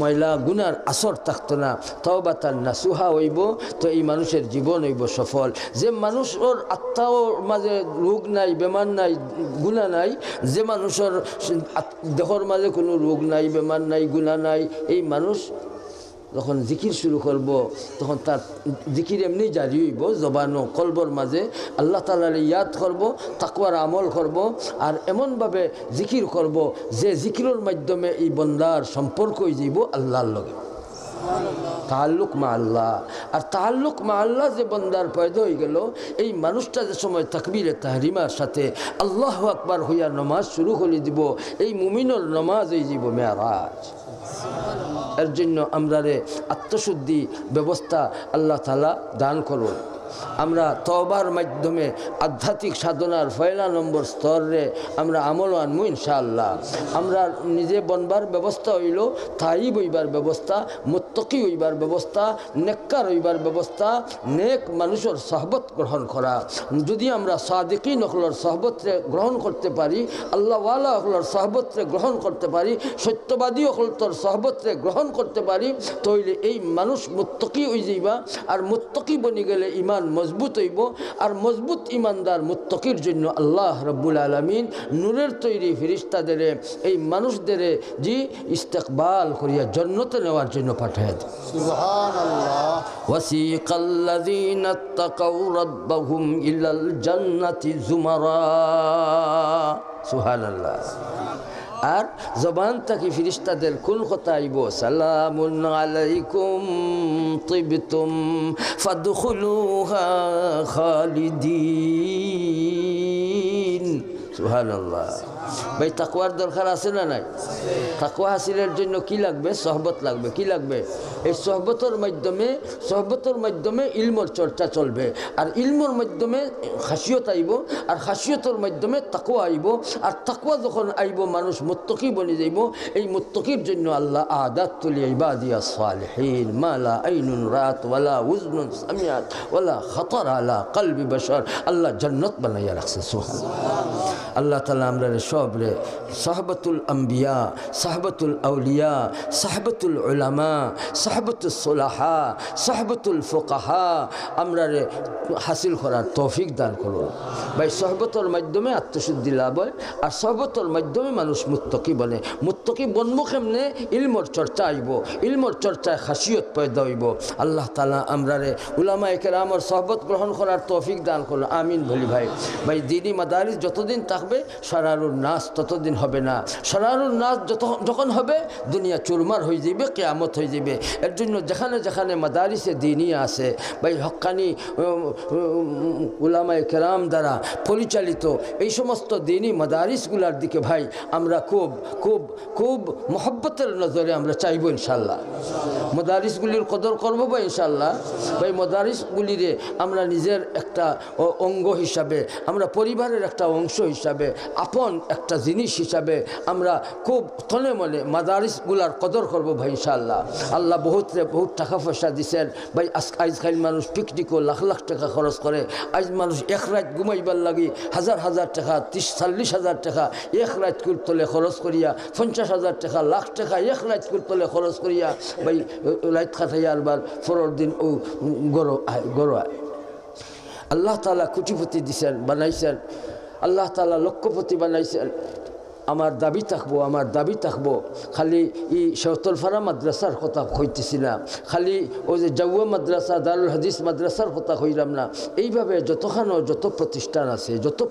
ময়লা গুনার আসর থাকতো না, তওবাতান নাসুহা হইব, তো এই মানুষের জীবন হইব সফল। যে মানুষের আত্মার মাঝে রোগ নাই, বেমার নাই, গুণা নাই, যে মানুষের দেহর মাঝে কোনো রোগ নাই, বেমার নাই, গুণা নাই, এই মানুষ যখন জিকির শুরু করব তখন তার জিকির এমনি জারি হইব, জবানো কলবর মাঝে আল্লাহ তাআলার ইয়াদ করব, তাকওয়ার আমল করব, আর এমনভাবে জিকির করব যে জিকিরের মাধ্যমে এই বন্দার সম্পর্ক হয়ে যাইব আল্লাহর লগে, তাআল্লুক মা আল্লাহ। আর তাআল্লুক মা আল্লাহ যে বন্দার পয়দা হয়ে গেল, এই মানুষটা যে সময় তাকবীরে তাহরিমার সাথে আল্লাহু আকবার হইয়া নমাজ শুরু করে দিব, এই মুমিনের নমাজ হয়ে যাব মেরাজ। এর জন্য আমরা আত্মশুদ্ধি ব্যবস্থা আল্লাহ তাআলা দান করুন। আমরা তওবার মাধ্যমে আধ্যাত্মিক সাধনার 1 নম্বর স্তরে আমরা আমল আনবো ইনশাআল্লাহ। আমরা নিজে বনবার ব্যবস্থা হইল তাইব হইবার ব্যবস্থা, মুত্তাকি হইবার ব্যবস্থা, নেককার হইবার ব্যবস্থা, নেক মানুষের সহবত গ্রহণ করা। যদি আমরা সাদিকিন হলর সহবতরে গ্রহণ করতে পারি, আল্লাহওয়ালা হলর সহবতরে গ্রহণ করতে পারি, সত্যবাদী হলতর সহবতরে গ্রহণ করতে পারি, তাহলে এই মানুষ মুত্তাকি হয়ে যাইবা। আর মুত্তাকি বনি গেলে ইমান মজবুত হইব, আর মজবুত ইমানদার মুত্তাকির জন্য আল্লাহ রাব্বুল আলামিন নূরের তৈরি ফেরেশতাদের এই মানুষদের জি ইস্তেকবাল করিয়া জান্নাতে নেওয়ার জন্য পাঠায় দেন। সুবহানাল্লাহ। ওয়াসিকাল্লাযীনা তাকাউ রাব্বাহুম ইলাল জান্নাতি যুমারা। সুবহানাল্লাহ। আর জবান থাকি ফিরিস্তাদের কোন কথা আইব, সালামুন আলাইকুম তিবতুম ফাদখুলুহা খালিদিন। সুবহানাল্লাহ। ভাই তাকওয়ার দরকার আছে না নাই? তাকওয়া হাসিলের জন্য কি লাগবে? সহবত লাগবে। কি লাগবে? এই সহবতের মাধ্যমে ইলমর চর্চা চলবে, আর ইলমর মাধ্যমে খাসিয়ত আইব, আর খাসিয়তের মাধ্যমে তাকওয়া আইব, আর তাকওয়া যখন আইব মানুষ মুত্তাকি বনে যাইব। এই মুত্তাকির জন্য আল্লাহ আদাতুল ইবাদিয়াস সালিহিন মা লা আইনুন রাত ওয়ালা উযনুন সামিআত ওয়ালা খাতার আলা কলবি বাশার, আল্লাহ জান্নাত বানাইয়া রাখছে। সুবহানাল্লাহ। আল্লাহ তাআলা আমরা সবরে সাহাবাতুল আম্বিয়া, সাহাবাতুল আউলিয়া, সাহাবাতুল উলামা, সাহাবাতুল সুলাহা, সাহাবাতুল ফুকাহা আমরা হাসিল করার তৌফিক দান করুন। ভাই সহবতের মাধ্যমে আত্মশুদ্ধি লাভ হয়, আর সহবতের মাধ্যমে মানুষ মুত্তাকি বনে। মুত্তাকি বনবো কেমনে? ইলমর চর্চা আইব, ইলমর চর্চায় খাসিয়ত পয়দা হইব। আল্লাহ তাআলা আমরা উলামায়ে কেরামের সহবত গ্রহণ করার তৌফিক দান করুন। আমিন বলি। ভাই দ্বীনি মাদারিস যতদিন থাকবে সরারুন নাস ততদিন হবে না। সরারুন নাস যখন হবে দুনিয়া চুরমার হয়ে যাবে, কিয়ামত হয়ে যাবে। এর জন্য যেখানে যেখানে মাদারিসে দ্বীনি আছে, ভাই হক্কানি উলামায়ে কেরাম দ্বারা পরিচালিত এই সমস্ত দ্বীনি মাদারিসগুলার দিকে ভাই আমরা খুব খুব খুব মহব্বতের নজরে আমরা চাইব ইনশাল্লাহ। মাদারিসগুলির কদর করবো ভাই ইনশাল্লাহ। ভাই মাদারিসগুলিরে আমরা নিজের একটা অঙ্গ হিসাবে, আমরা পরিবারের একটা অংশ হিসাবে, আপন একটা জিনিস হিসাবে আমরা খুব তনে মনে মাদারিসগুলার কদর করবো ভাই ইনশাআল্লাহ। আল্লাহ বহুত টাকা পয়সা দিছেন ভাই। আজকাল মানুষ পিকনিকও লাখ লাখ টাকা খরচ করে। আজ মানুষ এক রাত ঘুমাইবার লাগি হাজার হাজার টাকা, 30-40 হাজার টাকা এক রাত তলে খরচ করিয়া, 50,000 টাকা, লাখ টাকা এক রাত তলে খরচ করিয়া ভাই রাত খাটাইয়া আবার পরের দিন ও গড় আয়। আল্লাহ তাআলা কোটিপতি দিছেন, বানাইছেন। আল্লাহ তাআলা লক্ষপতি বানাইছেন। আমার দাবি থাকবো খালি ই শেওতলফারা মাদ্রাসার কথা কইতেছি না, খালি ওই যে জাউয়া মাদ্রাসা দারুল হাদিস মাদ্রাসার কথা কইলাম না। এইভাবে যত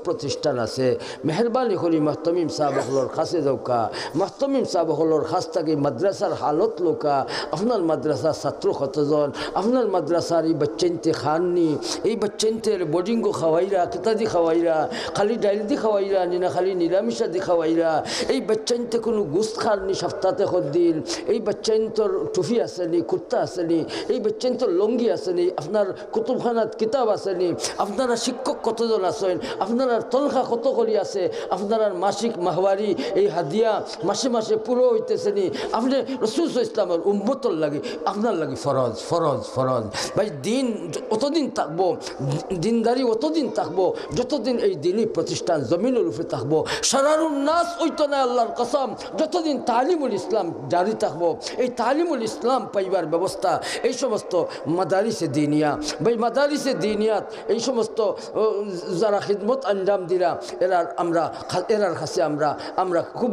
প্রতিষ্ঠান আছে মেহরবানি করি মাহতমিম সাহাবহলর কাছে যাওকা, মাহতমিম সাহাবহলর কাছ থেকে মাদ্রাসার হালত লোকা, আপনার মাদ্রাসার ছাত্র কতজন, আপনার মাদ্রাসার এই বাচ্চাইনতে খাননি, এই বাচ্চাইনতের বোর্ডিংও খাওয়াইরা, কিতাদি খাওয়াইরা, খালি ডাইল দি খাওয়াইরা নি না খালি নিরামিষা দি খাওয়াইরা, এই বাচ্চাইনতে কোনো গোস্ত খাননি সপ্তাহে দিন, এই বাচ্চাইনতর টুফি আসেনি, কুর্তা আসেনি, এই বাচ্চাইনতর লঙ্গি আসেনি, আপনার কুতুবখানাত কিতাব আসেনি, আপনারা শিক্ষক কতজন আছেন, আপনারা তনখা কত করি আছে, আপনারা মাসিক মাহওয়ারি এই হাদিয়া মাসে মাসে পুরো হইতেছেনি, আপনি রাসূল ইসলামের উম্মতর লাগে আপনার লাগে ফরজ ফরজ ফরজ। ভাই দিন অতদিন থাকবো, দিনদারি অতদিন থাকবো যতদিন এই দিনই প্রতিষ্ঠান জমিনের উপরে থাকবো। সারারুন নাস ওইতো না আল্লাহর কসম, যতদিন তালিমুল ইসলাম জারি থাকবো, এই তালিমুল ইসলাম পাইবার ব্যবস্থা এই সমস্ত মাদারিসে দিনিয়া, ভাই মাদারিসে দিনিয়াত এই সমস্ত যারা খিদমত আঞ্জাম দিরা এরার কাছে আমরা খুব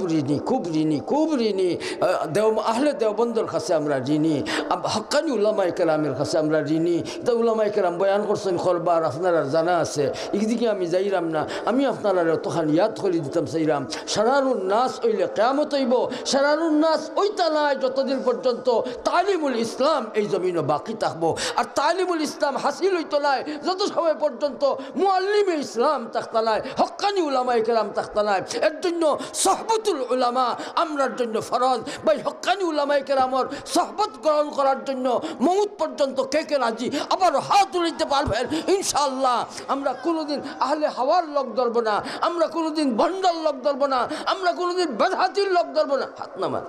ঋণী আহলে দেওবন্দর কাছে আমরা ঋণী, হক্কানি উলামায়ে কেরামের কাছে আমরা ঋণী। তা উলামায়ে কেরাম বয়ান করছেন খরবার আপনারা জানা আছে, এদিকে আমি যাইরাম না, আমি আপনারা তখন ইয়াদ করে দিতাম চাইরাম। সারারুন নাস ওইলে কেয়ামত হইব, সারারুন নাস ওইটা নাই যতদিন পর্যন্ত তালিমুল ইসলাম এই জমিনে বাকি থাকবো। আর তালিমুল ইসলাম হাসিল হইতো নাই যত সময় পর্যন্ত মুআল্লিমে ইসলাম থাকতা নাই, হক্কানি উলামায়ে কেরাম থাকতা নাই। এর জন্য সহবতুল উলামা আমরার জন্য ফরজ। ভাই হক্কানি উলামায়ে কেরামর সহবত গ্রহণ করার জন্য মউত পর্যন্ত কে রাজি আবার হাত তুলতে পারবেন ইনশাআল্লাহ। আমরা কোনোদিন আহলে হাওয়ার লোক ধরবো না, আমরা কোনোদিন ভণ্ডার লোক ধরবো না, আমরা কোনোদিন বেদাতির লোক ধরবো না, হাত নামান।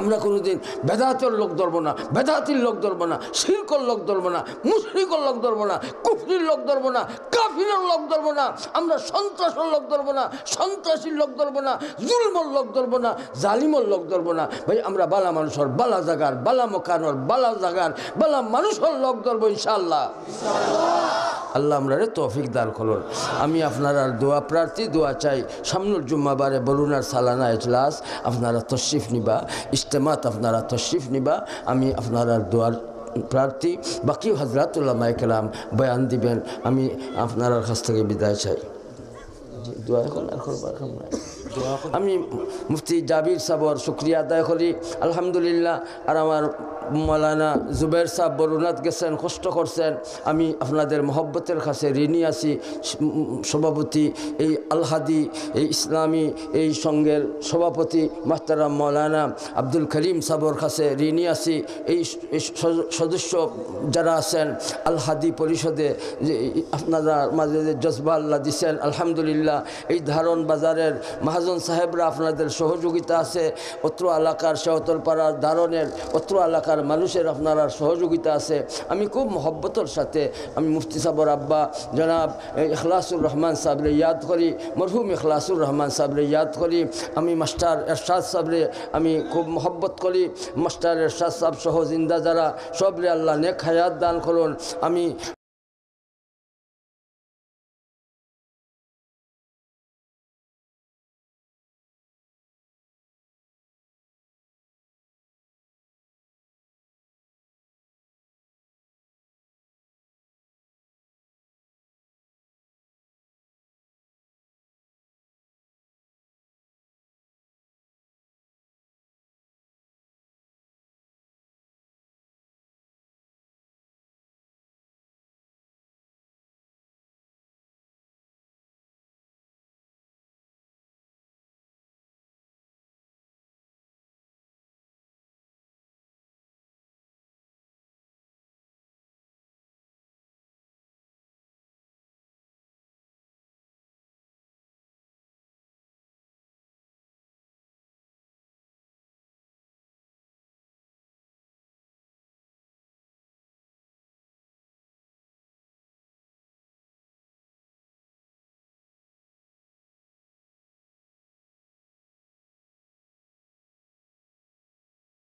আমরা কোনোদিন বেদাতের লোক ধরবো না, বেদাতির লোক ধরবো না, শিরকর লোক ধরবো না, মুশরিকর লোক ধরবো না, কুফরির লোক ধরবো না, কাফিরের লোক ধরবো না, আমরা সন্ত্রাসের লোক ধরবো না, সন্ত্রাসীর লোক ধরবো না, জুলমর লোক ধরবো না, জালিমর লোক ধরবো না। ভাই আমরা বালা মানুষের বালা জাগার, বালা মকানোর বালা জাগার, বালা মানুষের লোক ধরবো ইনশাআল্লাহ। আল্লাহ আমরা তৌফিক দান করুন। আমি আপনার দোয়া প্রার্থী, দোয়া চাই। সামনের জুম্মাবারে বলুনার সালানা এজলাস আপনারা তশরিফ নিবা, ইজতেমাত আপনারা তশরিফ নিবা। আমি আপনার দোয়ার প্রার্থী। বাকি হযরত উলামায়ে কেরাম বয়ান দিবেন, আমি আপনার কাছ থেকে বিদায় চাই। দোয়া এখন আর করবার না, আমি মুফতি জাবির সাহর শুক্রিয়া আদায় করি আলহামদুলিল্লাহ। আর আমার মৌলানা জুবের সাহেব বরুণাত গেছেন, কষ্ট করছেন, আমি আপনাদের মহব্বতের কাছে ঋণী আছি। সভাপতি এই আলহাদি এই ইসলামী এই সংঘের সভাপতি মাহতারাম মৌলানা আব্দুল করিম সাহর কাছে ঋণী আছি। এই সদস্য যারা আছেন আলহাদি পরিষদে, যে আপনারা মাঝে যে জজবা আল্লাহ দিচ্ছেন আলহামদুলিল্লাহ। এই ধারণ বাজারের মহাজন সাহেবরা আপনাদের সহযোগিতা আছে, অত্র এলাকার শেওতলপাড়ার ধারণের অত্র এলাকার মানুষের আপনারা সহযোগিতা আছে। আমি খুব মহব্বতের সাথে আমি মুফতি সাহেবর আব্বা জনাব ইখলাসুর রহমান সাহেবরে ইয়াদ করি, মরহুম ইখলাসুর রহমান সাহেবরে ইয়াদ করি। আমি মাস্টার এরশাদ সাহেবরে আমি খুব মহব্বত করি। মাস্টার এরশাদ সাহেব সহ জিন্দা যারা সবরে আল্লাহ নেক হায়াত দান করুন। আমি